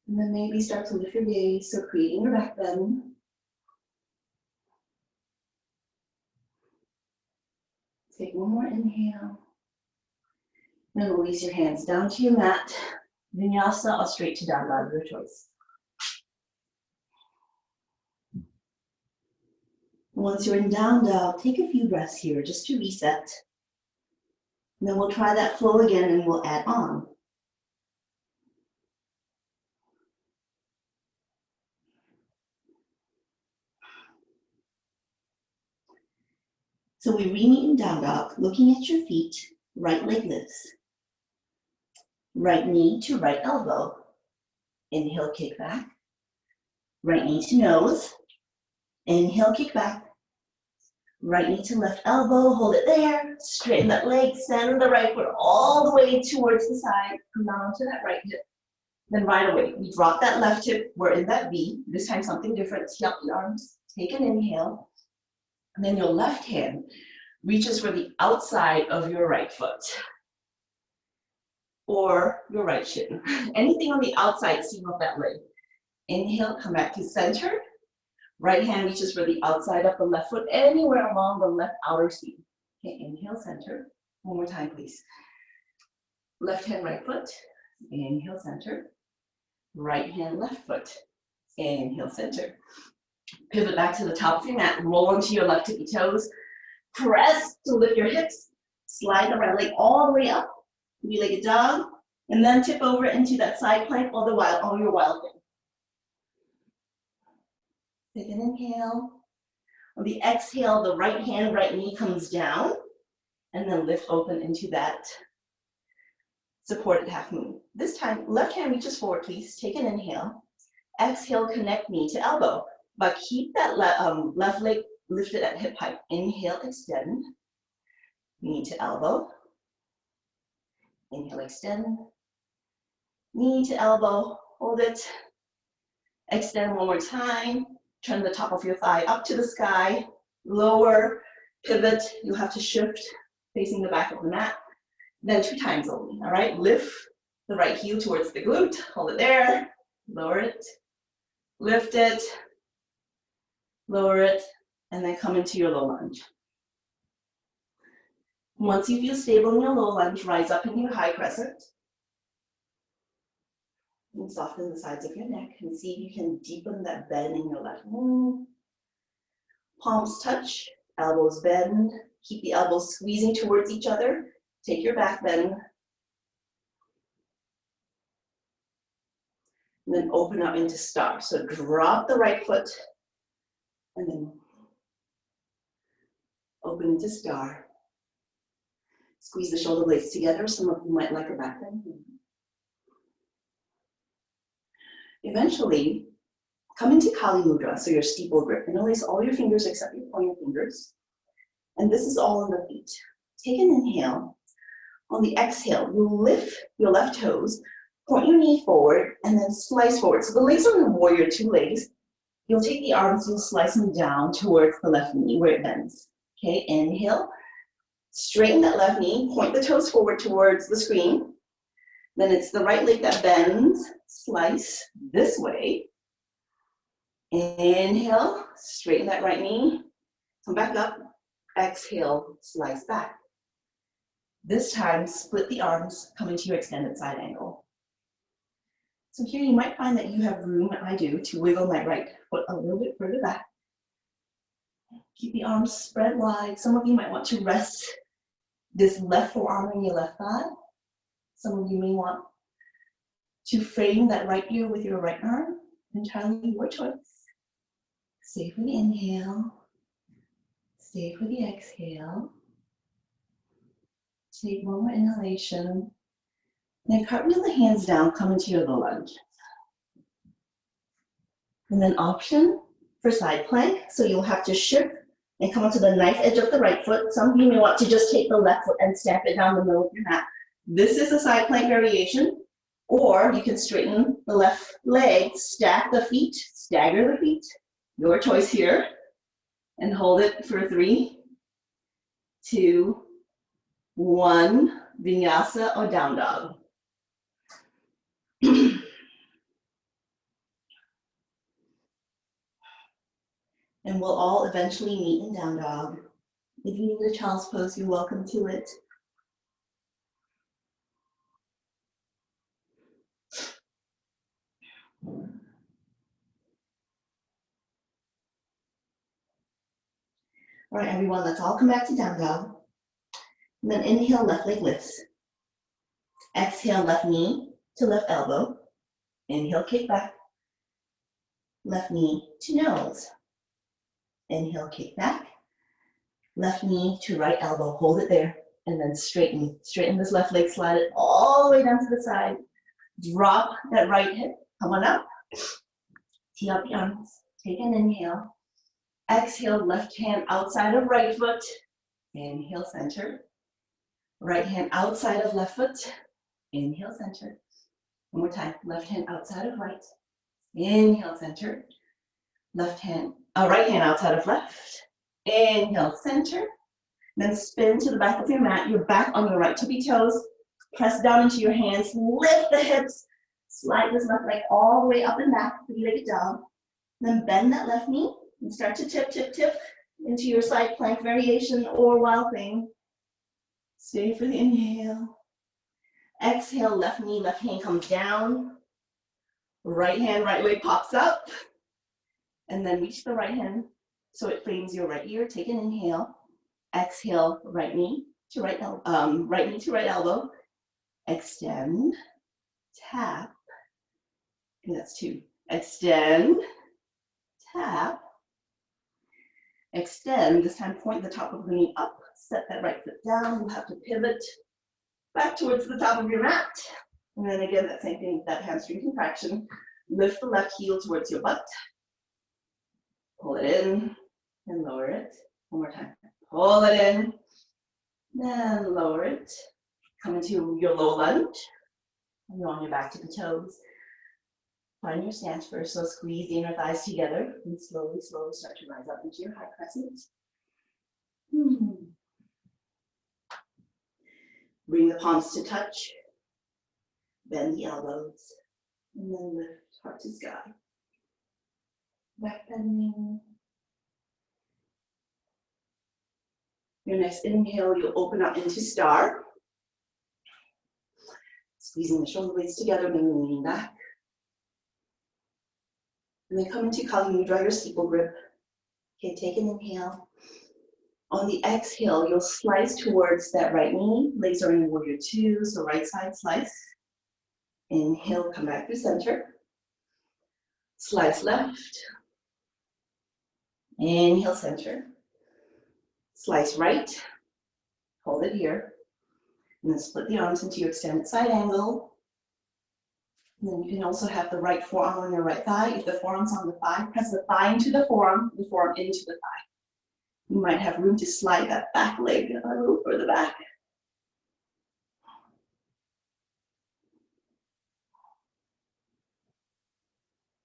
And then maybe start to lift your gaze, so creating your back bend. Take one more inhale. Then release your hands down to your mat. Vinyasa or straight to down dog, your choice. Once you're in down dog, take a few breaths here just to reset. And then we'll try that flow again and we'll add on. So we re-meet in down dog, looking at your feet, right leg lifts. Right knee to right elbow. Inhale, kick back. Right knee to nose. Inhale, kick back. Right knee to left elbow, hold it there. Straighten that leg, send the right foot all the way towards the side. Come down onto that right hip. Then right away, we drop that left hip. We're in that V. This time something different. Tee up the arms. Take an inhale. And then your left hand reaches for the outside of your right foot. Or your right shin. Anything on the outside seam of that leg. Inhale, come back to center. Right hand reaches for the outside of the left foot, anywhere along the left outer seam. Okay, inhale, center. One more time, please. Left hand, right foot. Inhale, center. Right hand, left foot. Inhale, center. Pivot back to the top of your mat. Roll onto your left tippy toes. Press to lift your hips. Slide the right leg all the way up. Three-legged dog. And then tip over into that side plank all the while on your wild thing. Take an inhale. On the exhale, the right hand, right knee comes down. And then lift open into that supported half moon. This time, left hand reaches forward, please. Take an inhale. Exhale, connect knee to elbow. But keep that left leg lifted at hip height. Inhale, extend. Knee to elbow. Inhale, extend. Knee to elbow. Hold it. Extend one more time. Turn the top of your thigh up to the sky. Lower, pivot. You'll have to shift facing the back of the mat. Then 2 times only, all right? Lift the right heel towards the glute. Hold it there. Lower it. Lift it. Lower it. And then come into your low lunge. Once you feel stable in your low lunge, rise up in your high crescent. And soften the sides of your neck and see if you can deepen that bend in your left knee. Palms touch, elbows bend. Keep the elbows squeezing towards each other. Take your back bend. And then open up into star. So drop the right foot and then open into star. Squeeze the shoulder blades together. Some of you might like a back bend. Eventually, come into Kali Mudra, so your steeple grip. Interlace all your fingers except your pointer fingers. And this is all on the feet. Take an inhale. On the exhale, you lift your left toes, point your knee forward, and then slice forward. So the legs are in warrior 2 legs. You'll take the arms, you'll slice them down towards the left knee where it bends. Okay, inhale. Straighten that left knee, point the toes forward towards the screen. Then it's the right leg that bends, slice this way. Inhale, straighten that right knee, come back up, exhale, slice back. This time, split the arms, come into your extended side angle. So here you might find that you have room, I do, to wiggle my right foot a little bit further back. Keep the arms spread wide. Some of you might want to rest this left forearm on your left thigh. Some of you may want to frame that right ear with your right arm. Entirely your choice. Stay for the inhale. Stay for the exhale. Take one more inhalation. Then cartwheel the hands down, come into your low lunge. And then option for side plank. So you'll have to shift and come onto the knife edge of the right foot. Some of you may want to just take the left foot and stamp it down the middle of your mat. This is a side plank variation. Or you can straighten the left leg, stack the feet, stagger the feet. Your choice here. And hold it for 3, 2, 1. Vinyasa or down dog. And we'll all eventually meet in down dog. If you need a child's pose, you're welcome to it. All right, everyone, let's all come back to down dog. And then inhale, left leg lifts. Exhale, left knee to left elbow. Inhale, kick back. Left knee to nose. Inhale, kick back. Left knee to right elbow, hold it there. And then straighten this left leg, slide it all the way down to the side. Drop that right hip, come on up. Tee up the arms, take an inhale. Exhale, left hand outside of right foot. Inhale, center. Right hand outside of left foot. Inhale, center. One more time, left hand outside of right. Inhale, center. Right hand outside of left. Inhale, center. Then spin to the back of your mat. You're back on your right tippy toes. Press down into your hands. Lift the hips. Slide this left leg all the way up and back. Three-legged dog. Then bend that left knee and start to tip, tip, tip into your side plank variation or wild thing. Stay for the inhale. Exhale, left knee, left hand comes down. Right hand, right leg pops up. And then reach the right hand so it frames your right ear. Take an inhale. Exhale, right knee to right elbow. Extend, tap. And that's two. Extend, tap. Extend. This time point the top of the knee up. Set that right foot down. You'll have to pivot back towards the top of your mat. And then again, that same thing, that hamstring contraction. Lift the left heel towards your butt. Pull it in and lower it. One more time. Pull it in, then lower it. Come into your low lunge. And you're on your back to the toes. Find your stance first, so squeeze the inner thighs together and slowly, slowly start to rise up into your high crescent. Bring the palms to touch. Bend the elbows. And then lift heart to sky. Back bending. Your next inhale, you'll open up into star. Squeezing the shoulder blades together, then leaning back. And then come into Kali Mudra, your steeple grip. Okay, take an inhale. On the exhale, you'll slice towards that right knee. Legs are in warrior two, so right side slice. Inhale, come back to center. Slice left. Inhale, center. Slice right. Hold it here. And then split the arms into your extended side angle. And then you can also have the right forearm on your right thigh. If the forearm's on the thigh, press the thigh into the forearm into the thigh. You might have room to slide that back leg a little further back.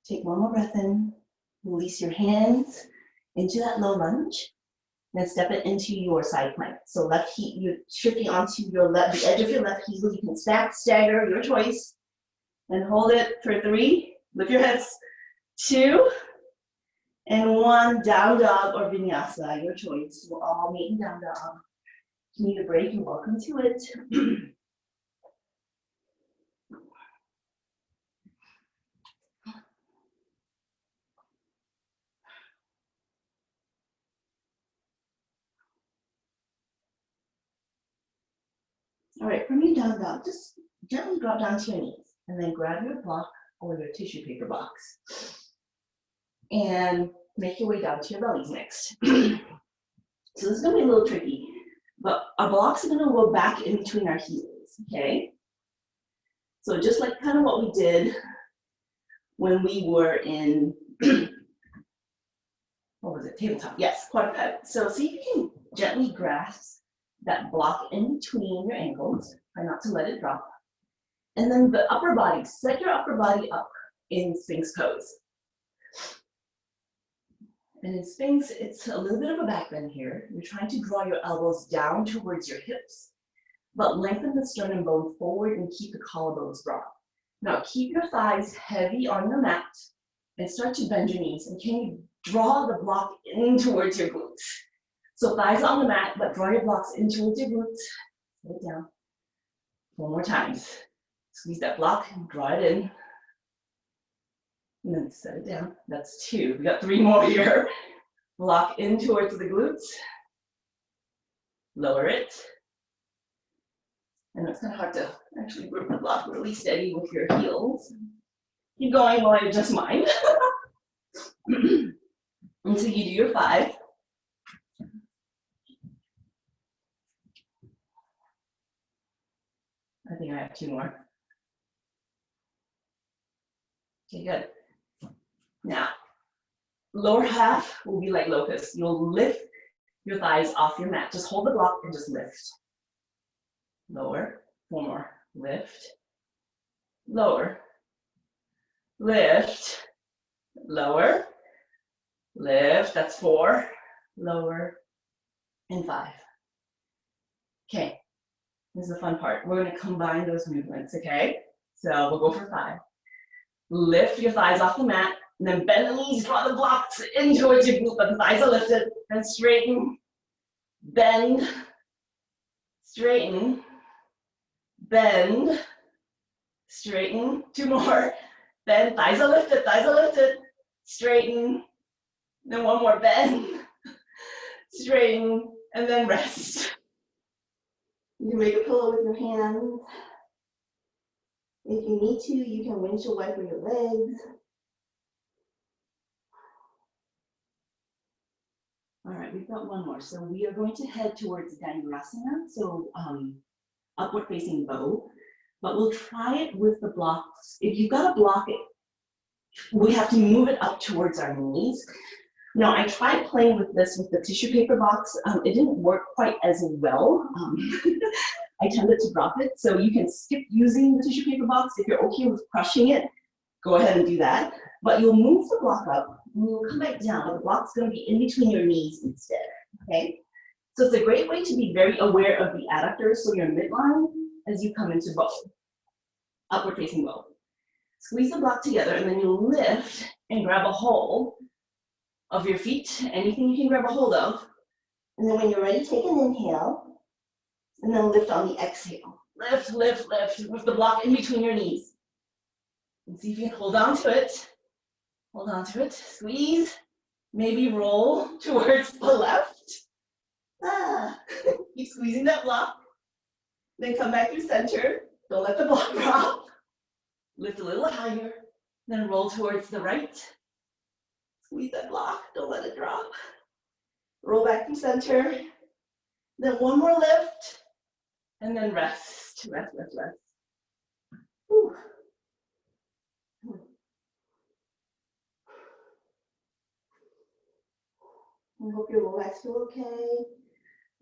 Take one more breath in. Release your hands into that low lunge. Then step it into your side plank. So left heel, you're shifting onto your left, the edge of your left heel. You can stack, stagger, your choice. And hold it for 3. Lift your hips. 2 and 1. Down dog or vinyasa, your choice. We'll all meet in down dog. If you need a break, you're welcome to it. All right, from your down dog, just gently drop down to your knees and then grab your block or your tissue paper box and make your way down to your bellies next. So this is gonna be a little tricky, but our blocks are gonna go back in between our heels, okay? So just like kind of what we did when we were in, what was it, tabletop? Yes, quadruped. So see if you can gently grasp that block in between your ankles. Try not to let it drop. And then the upper body, set your upper body up in Sphinx pose. And in Sphinx, it's a little bit of a back bend here. You're trying to draw your elbows down towards your hips, but lengthen the sternum bone forward and keep the collarbones broad. Now keep your thighs heavy on the mat and start to bend your knees. And can you draw the block in towards your glutes? So thighs on the mat, but draw your blocks in towards your glutes. Put it down. One more time. Squeeze that block, draw it in. And then set it down. That's 2. We got 3 more here. Lock in towards the glutes. Lower it. And it's kind of hard to actually grip the block really steady with your heels. Keep going while I adjust mine. Until you do your 5. I think I have 2 more. Okay, good. Now, lower half will be like locust. You'll lift your thighs off your mat. Just hold the block and just lift. Lower. 4 more. Lift. Lower. Lift. Lower. Lift. That's 4. Lower. And 5. Okay. This is the fun part. We're going to combine those movements, okay? So we'll go for 5. Lift your thighs off the mat, and then bend the knees, draw the blocks in towards your glute, but the thighs are lifted, and straighten, bend, straighten, bend, straighten. 2 more, bend, thighs are lifted, straighten, then 1 more, bend, straighten, and then rest. You can make a pillow with your hands. If you need to, you can windshield wiper your legs. All right, we've got 1 more. So we are going to head towards Dhanurasana, so upward facing bow, but we'll try it with the blocks. If you've got a block, we have to move it up towards our knees. Now, I tried playing with this with the tissue paper box. It didn't work quite as well. I tended to drop it, so you can skip using the tissue paper box. If you're okay with crushing it, go ahead and do that. But you'll move the block up, and you'll come back down, but the block's gonna be in between your knees instead, okay? So it's a great way to be very aware of the adductors, so your midline, as you come into bow, upward facing bow. Squeeze the block together, and then you'll lift and grab a hold of your feet, anything you can grab a hold of. And then when you're ready, take an inhale, and then lift on the exhale. Lift, lift, lift, with the block in between your knees. And see if you can hold on to it. Hold on to it, squeeze, maybe roll towards the left. Keep squeezing that block. Then come back through center. Don't let the block drop. Lift a little higher, then roll towards the right. Squeeze that block, don't let it drop. Roll back through center. Then 1 more lift, and then rest, rest, rest, rest. Whew. I hope your low backs feel okay.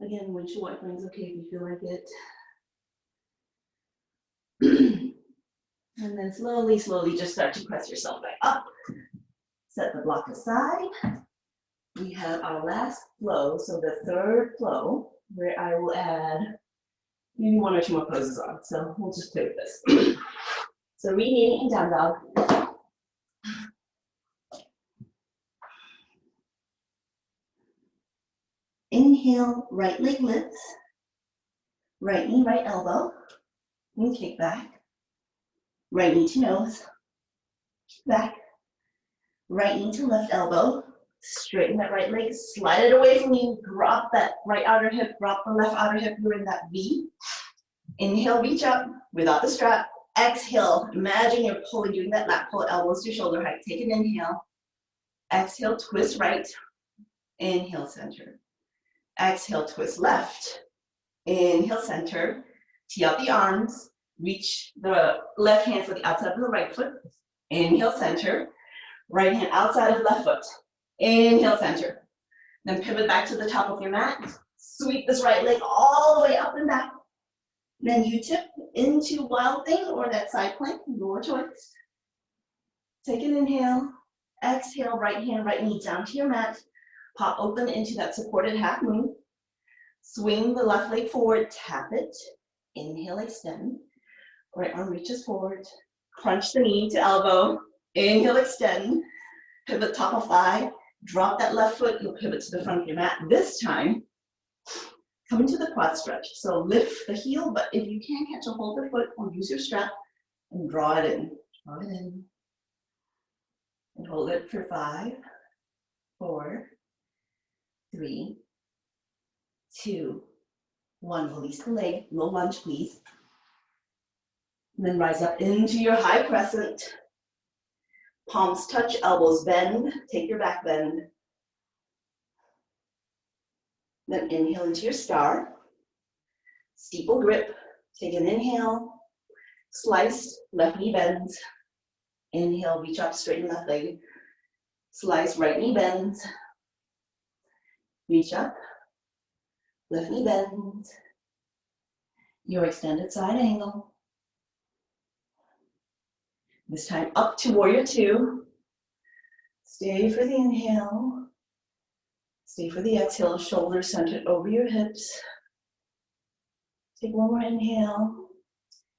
Again, windshield wipering is okay if you feel like it. And then slowly, slowly just start to press yourself back up. Set the block aside. We have our last flow, so the 3rd flow, where I will add maybe 1 or 2 more poses on. So we'll just play with this. So rekneading in down dog. Inhale, right leg lifts. Right knee, right elbow. And kick back. Right knee to nose. Kick back. Right knee to left elbow. Straighten that right leg, slide it away from you, drop that right outer hip, drop the left outer hip, you're in that V. Inhale, reach up without the strap. Exhale, imagine you're pulling, doing that lat pull, elbows to shoulder height. Take an inhale. Exhale, twist right. Inhale, center. Exhale, twist left. Inhale, center. Tee up the arms. Reach the left hand for the outside of the right foot. Inhale, center. Right hand outside of left foot. Inhale, center. Then pivot back to the top of your mat. Sweep this right leg all the way up and back. Then you tip into wild thing or that side plank, your choice. Take an inhale. Exhale, right hand, right knee down to your mat. Pop open into that supported half moon. Swing the left leg forward, tap it. Inhale, extend. Right arm reaches forward. Crunch the knee to elbow. Inhale, extend. Pivot top of thigh. Drop that left foot. You'll pivot to the front of your mat. This time, come into the quad stretch. So lift the heel, but if you can't catch a hold of the foot or use your strap, and draw it in. Draw it in. And hold it for 5, 4, 3, 2, 1. Release the leg, low lunge, please. And then rise up into your high crescent. Palms touch, elbows bend. Take your back bend. Then inhale into your star. Steeple grip. Take an inhale. Slice, left knee bends. Inhale, reach up, straighten left leg. Slice, right knee bends. Reach up, left knee bends. Your extended side angle. This time up to warrior 2. Stay for the inhale. Stay for the exhale, shoulders centered over your hips. Take one more inhale.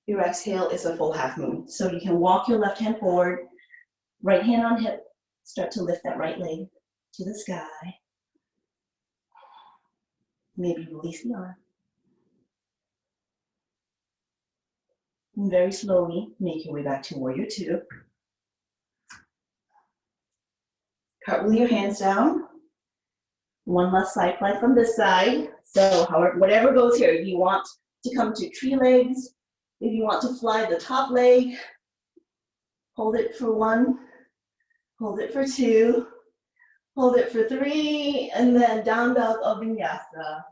Your exhale is a full half moon. So you can walk your left hand forward, right hand on hip, start to lift that right leg to the sky. Maybe release the arm. And very slowly make your way back to warrior 2. Cartwheel your hands down. One last side plank from this side. So however, whatever goes here, if you want to come to tree legs, if you want to fly the top leg, hold it for 1, hold it for 2, hold it for 3, and then down dog of vinyasa.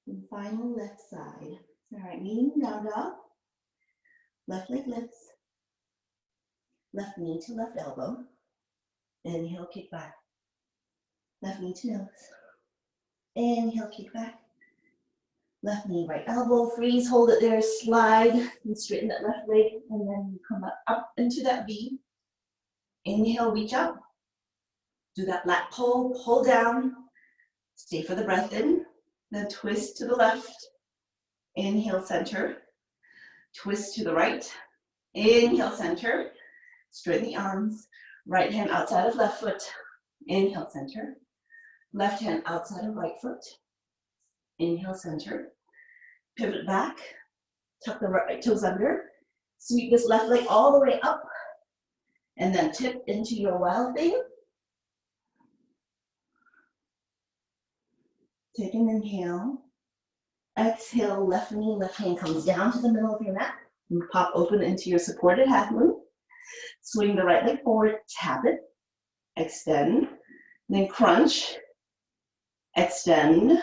And final left side. All right, kneeling down dog. Left leg lifts. Left knee to left elbow. Inhale, kick back. Left knee to nose. Inhale, kick back. Left knee, right elbow, freeze, hold it there, slide, and straighten that left leg, and then you come up into that V. Inhale, reach up. Do that lat pull, pull down. Stay for the breath in. Then twist to the left. Inhale, center. Twist to the right. Inhale, center. Straighten the arms. Right hand outside of left foot. Inhale, center. Left hand outside of right foot. Inhale, center. Pivot back. Tuck the right toes under. Sweep this left leg all the way up. And then tip into your wild thing. Take an inhale. Exhale, left knee, left hand comes down to the middle of your mat. You pop open into your supported half moon. Swing the right leg forward, tap it, extend, then crunch, extend,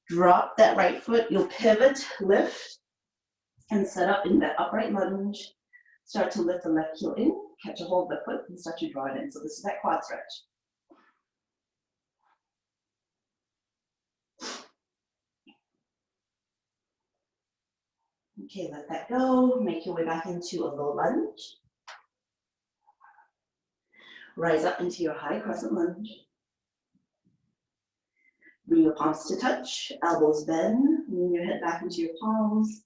drop that right foot. You'll pivot, lift, and set up in that upright lunge. Start to lift the left heel in, catch a hold of the foot, and start to draw it in. So this is that quad stretch. Okay, let that go. Make your way back into a low lunge. Rise up into your high crescent lunge. Bring your palms to touch, elbows bend, lean your head back into your palms.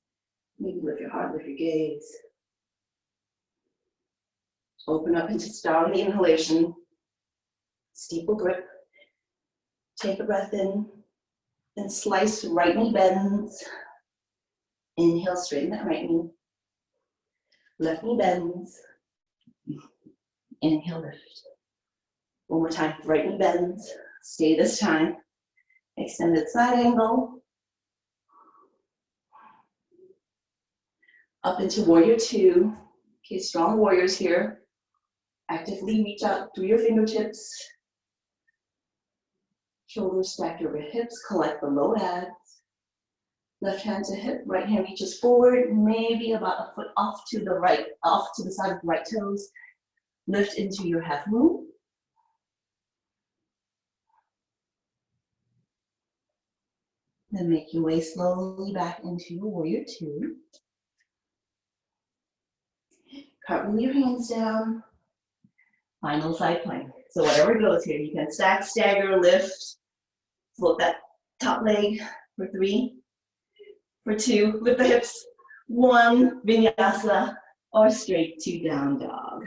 Maybe lift your heart, lift your gaze. Open up into star on the inhalation. Steeple grip. Take a breath in. Then slice, right knee bends. Inhale, straighten that right knee. Left knee bends. Inhale, lift. One more time, right knee bends. Stay this time. Extended side angle. Up into warrior 2. Okay, strong warriors here. Actively reach out through your fingertips. Shoulders stacked over hips, collect the low abs. Left hand to hip, right hand reaches forward, maybe about a foot off to the right, off to the side of the right toes. Lift into your half moon. Then make your way slowly back into your warrior 2. Cartwheel your hands down. Final side plank. So whatever goes here, you can stack, stagger, lift. Float that top leg for 3, for 2, lift the hips. 1, vinyasa, or straight to down dog.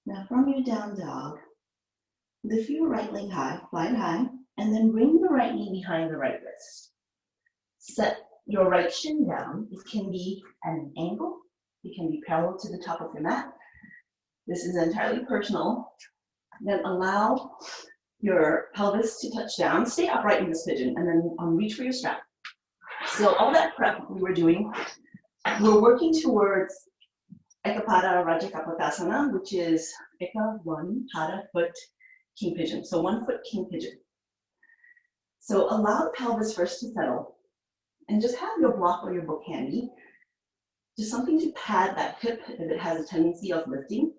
Now from your down dog, lift your right leg high, fly it high, and then bring the right knee behind the right wrist. Set your right shin down. It can be at an angle. It can be parallel to the top of your mat. This is entirely personal. Then allow your pelvis to touch down. Stay upright in this pigeon, and then reach for your strap. So all that prep we were doing, we're working towards Ekapada Rajakapotasana, which is Eka, one, Pada, foot, king pigeon. So 1 foot king pigeon. So allow the pelvis first to settle, and just have your block or your book handy. Just something to pad that hip if it has a tendency of lifting.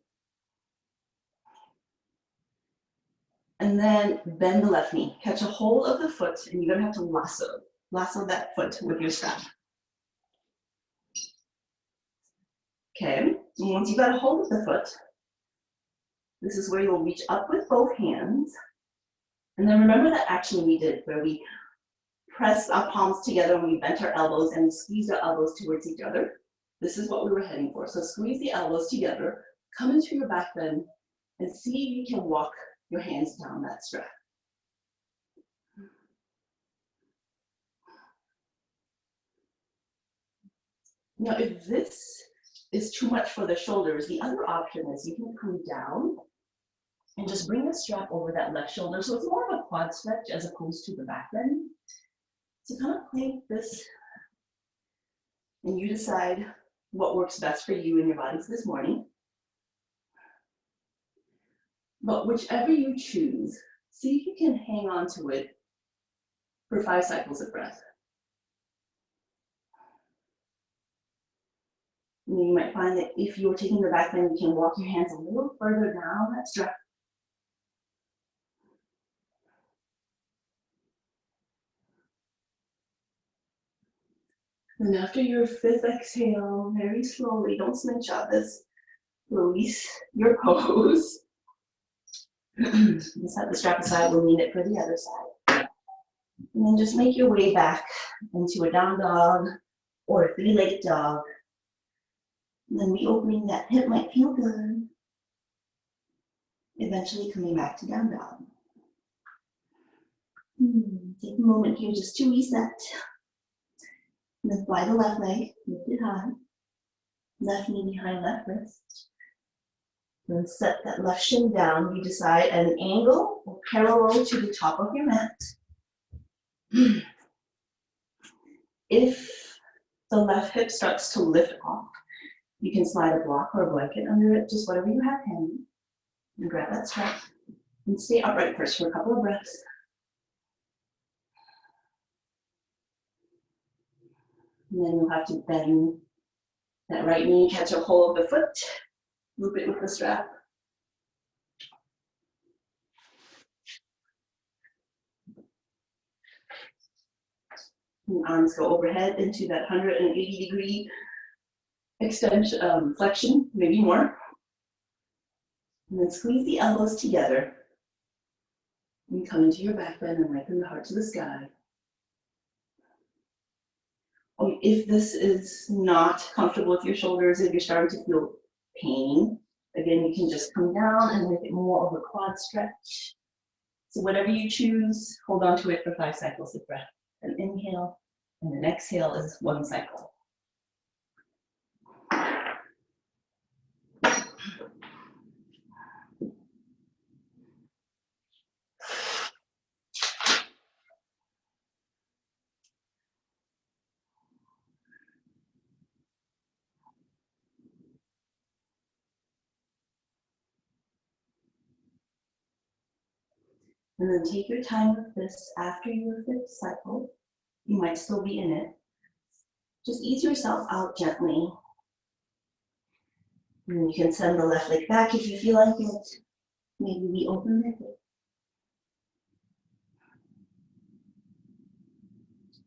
And then bend the left knee. Catch a hold of the foot, and you're gonna have to lasso that foot with your strap. Okay, and once you've got a hold of the foot, this is where you'll reach up with both hands. And then remember that action we did where we pressed our palms together and we bent our elbows and we squeezed our elbows towards each other. This is what we were heading for. So squeeze the elbows together, come into your back bend, and see if you can walk your hands down that strap. Now, if this is too much for the shoulders, the other option is you can come down and just bring the strap over that left shoulder. So it's more of a quad stretch as opposed to the back bend. So kind of play this, and you decide what works best for you and your bodies this morning. But whichever you choose, see if you can hang on to it for 5 cycles of breath. And you might find that if you're taking the back bend, you can walk your hands a little further down that strap. And after your 5th exhale, very slowly, don't snitch on this, release your pose. Set the strap aside, we'll need it for the other side. And then just make your way back into a down dog or a 3-legged dog. And then reopening that hip might feel good. Eventually coming back to down dog. Take a moment here just to reset. And then fly the left leg, lift it high. Left knee behind left wrist. Then set that left shin down. You decide at an angle or parallel to the top of your mat. If the left hip starts to lift off, you can slide a block or a blanket under it, just whatever you have handy. And grab that strap. And stay upright first for a couple of breaths. And then you'll have to bend that right knee, catch a hold of the foot, loop it with the strap. And arms go overhead into that 180-degree extension, flexion, maybe more. And then squeeze the elbows together. And come into your back bend and ripen the heart to the sky. If this is not comfortable with your shoulders, if you're starting to feel pain, again, you can just come down and make it more of a quad stretch. So whatever you choose, hold on to it for 5 cycles of breath. An inhale and an exhale is 1 cycle. And then take your time with this. After your 5th cycle, you might still be in it. Just ease yourself out gently. And you can send the left leg back if you feel like it. Maybe we open it.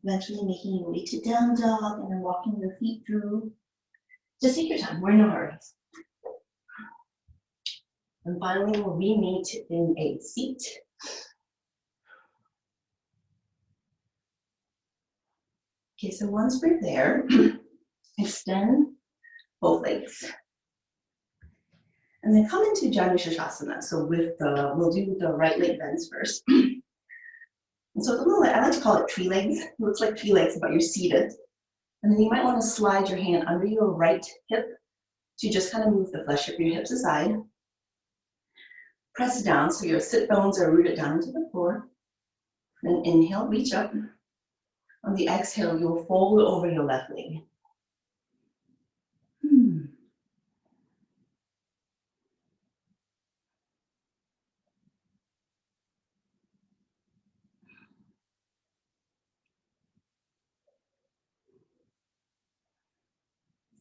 Eventually making your way to down dog and then walking your feet through. Just take your time, we're in no hurry. And finally, we'll re-meet in a seat. Okay, so once we're there, extend both legs. And then come into Janushasana. So we'll do the right leg bends first. And so I like to call it tree legs. It looks like tree legs, but you're seated. And then you might want to slide your hand under your right hip to just kind of move the flesh of your hips aside. Press down so your sit bones are rooted down to the floor. Then inhale, reach up. On the exhale, you'll fold over your left leg.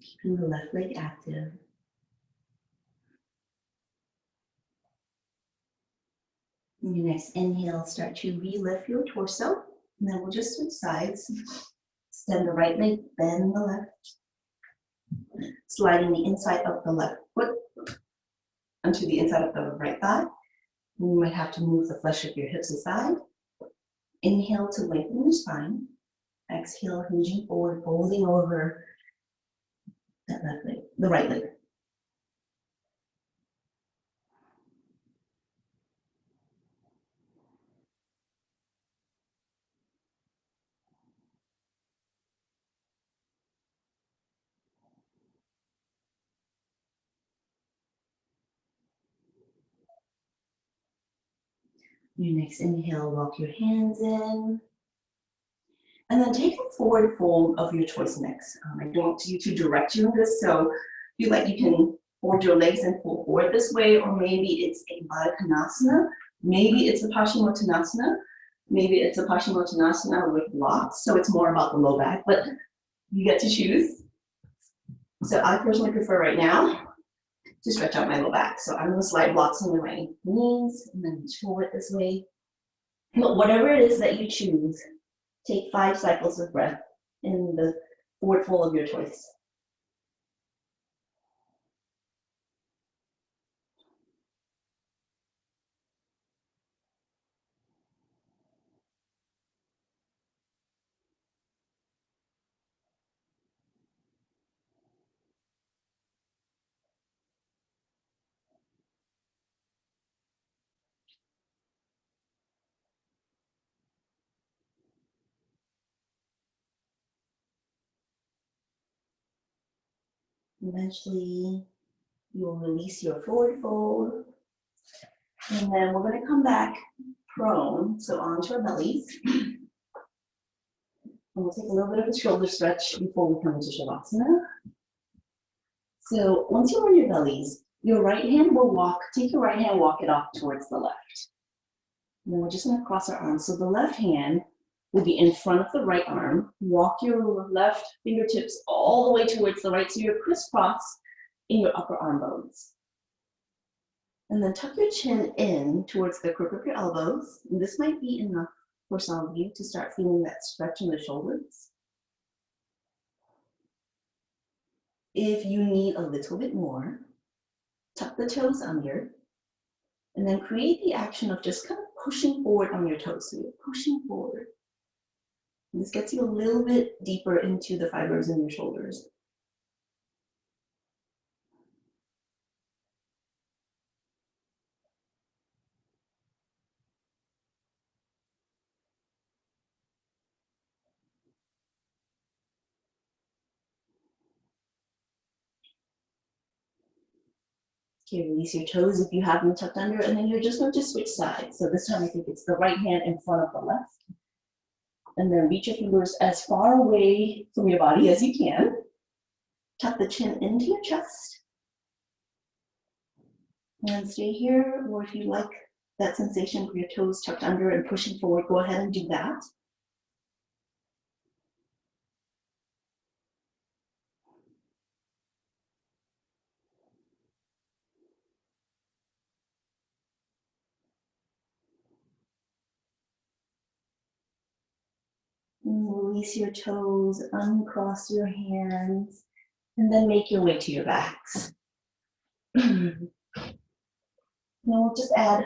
Keeping the left leg active. On your next inhale, start to re-lift your torso. And then we'll just switch sides. Extend the right leg, bend the left. Sliding the inside of the left foot onto the inside of the right thigh. You might have to move the flesh of your hips aside. Inhale to lengthen your spine. Exhale, hinging forward, folding over that left leg, the right leg. Your next inhale, walk your hands in. And then take a forward fold of your choice next. I don't want you to direct you in this, so feel like you can fold your legs and pull forward this way, or maybe it's a Baddha Konasana, maybe it's a Paschimottanasana, maybe it's a Paschimottanasana with blocks, so it's more about the low back, but you get to choose. So I personally prefer right now to stretch out my low back. So I'm gonna slide blocks on my knees and then forward this way. But whatever it is that you choose, take 5 cycles of breath in the forward fold of your choice. Eventually, you'll release your forward fold. And then we're gonna come back prone, so onto our bellies. And we'll take a little bit of a shoulder stretch before we come into Shavasana. So once you're on your bellies, your right hand will take your right hand, walk it off towards the left. And then we're just gonna cross our arms. So the left hand will be in front of the right arm. Walk your left fingertips all the way towards the right, so you're crisscross in your upper arm bones. And then tuck your chin in towards the crook of your elbows. And this might be enough for some of you to start feeling that stretch in the shoulders. If you need a little bit more, tuck the toes under, and then create the action of just kind of pushing forward on your toes. So you're pushing forward. And this gets you a little bit deeper into the fibers in your shoulders. Okay, release your toes if you have them tucked under, and then you're just going to switch sides. So this time I think it's the right hand in front of the left. And then reach your fingers as far away from your body as you can. Tuck the chin into your chest. And stay here, or if you like that sensation of your toes tucked under and pushing forward, go ahead and do that. And release your toes, uncross your hands, and then make your way to your backs. Now we'll just add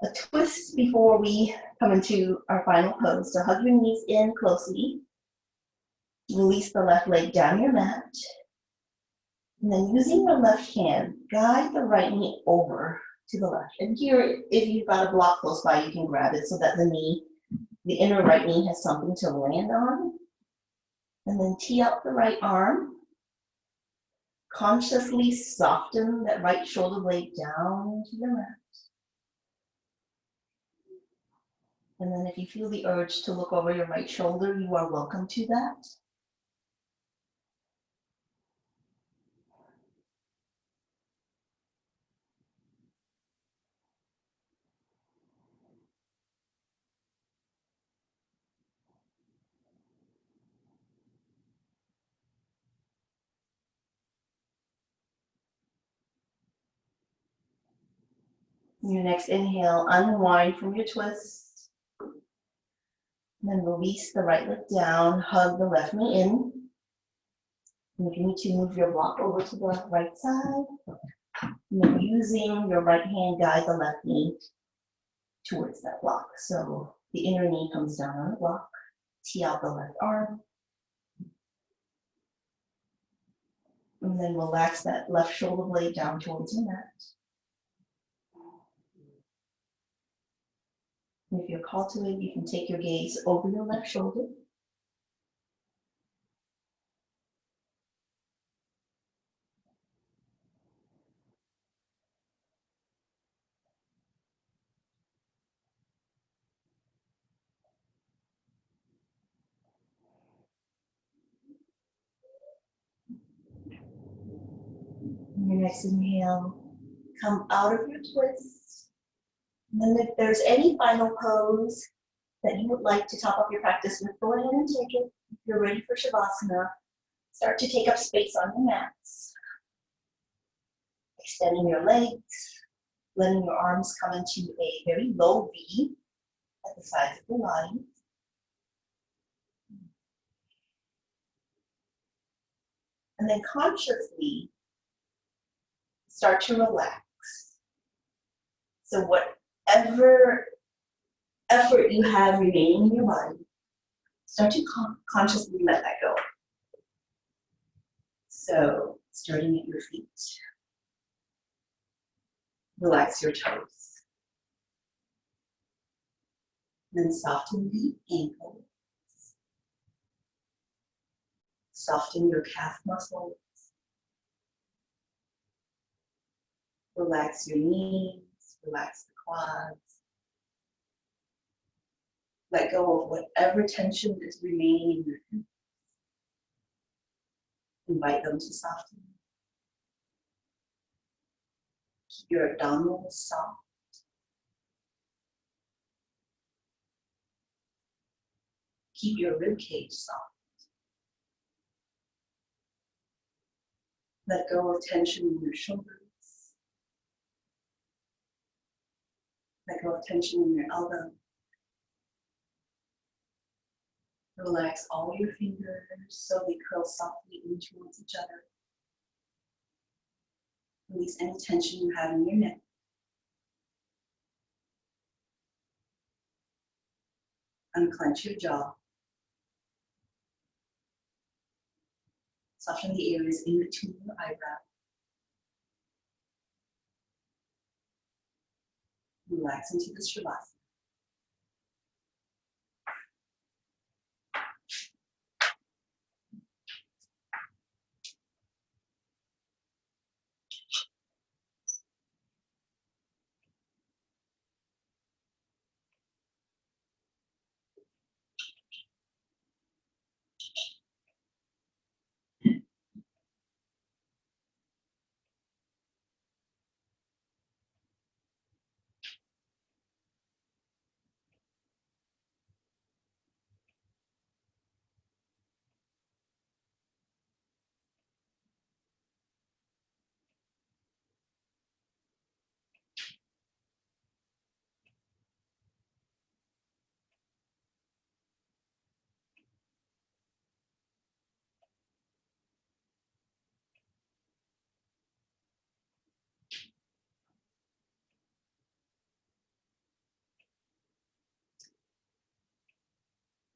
a twist before we come into our final pose. So hug your knees in closely. Release the left leg down your mat. And then using your left hand, guide the right knee over to the left. And here, if you've got a block close by, you can grab it so that the inner right knee has something to land on. And then tee up the right arm. Consciously soften that right shoulder blade down to your mat. And then if you feel the urge to look over your right shoulder, you are welcome to that. Your next inhale, unwind from your twist. And then release the right leg down, hug the left knee in. And if you need to move your block over to the right side, and then using your right hand, guide the left knee towards that block. So the inner knee comes down on the block, tee out the left arm. And then relax that left shoulder blade down towards your mat. And if you're called to it, you can take your gaze over your left shoulder. And your next inhale, come out of your twist. And then if there's any final pose that you would like to top up your practice with, go ahead and take it. If you're ready for Shavasana, start to take up space on your mats. Extending your legs, letting your arms come into a very low V at the sides of the body. And then consciously start to relax. So whatever effort you have remaining in your body, start to consciously let that go. So starting at your feet, relax your toes. Then soften the ankles. Soften your calf muscles. Relax your knees, relax the quads. Let go of whatever tension is remaining in your hips. Invite them to soften. Keep your abdominals soft. Keep your rib cage soft. Let go of tension in your shoulders. Let go of tension in your elbow. Relax all your fingers, slowly curl softly in towards each other. Release any tension you have in your neck. Unclench your jaw. Soften the areas in between your eyebrows. Relax into the Shavasana.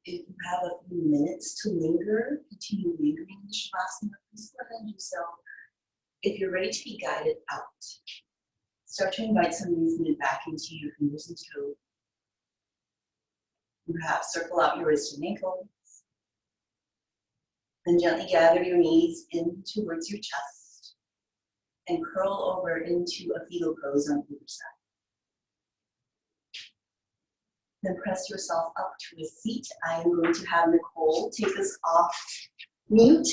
If you have a few minutes to linger, continue lingering in Shavasana, please go ahead and do so. If you're ready to be guided out, start to invite some movement back into your fingers and toes. Perhaps circle out your wrists and ankles. Then gently gather your knees in towards your chest and curl over into a fetal pose on either side. Then press yourself up to a seat. I am going to have Nicole take us off mute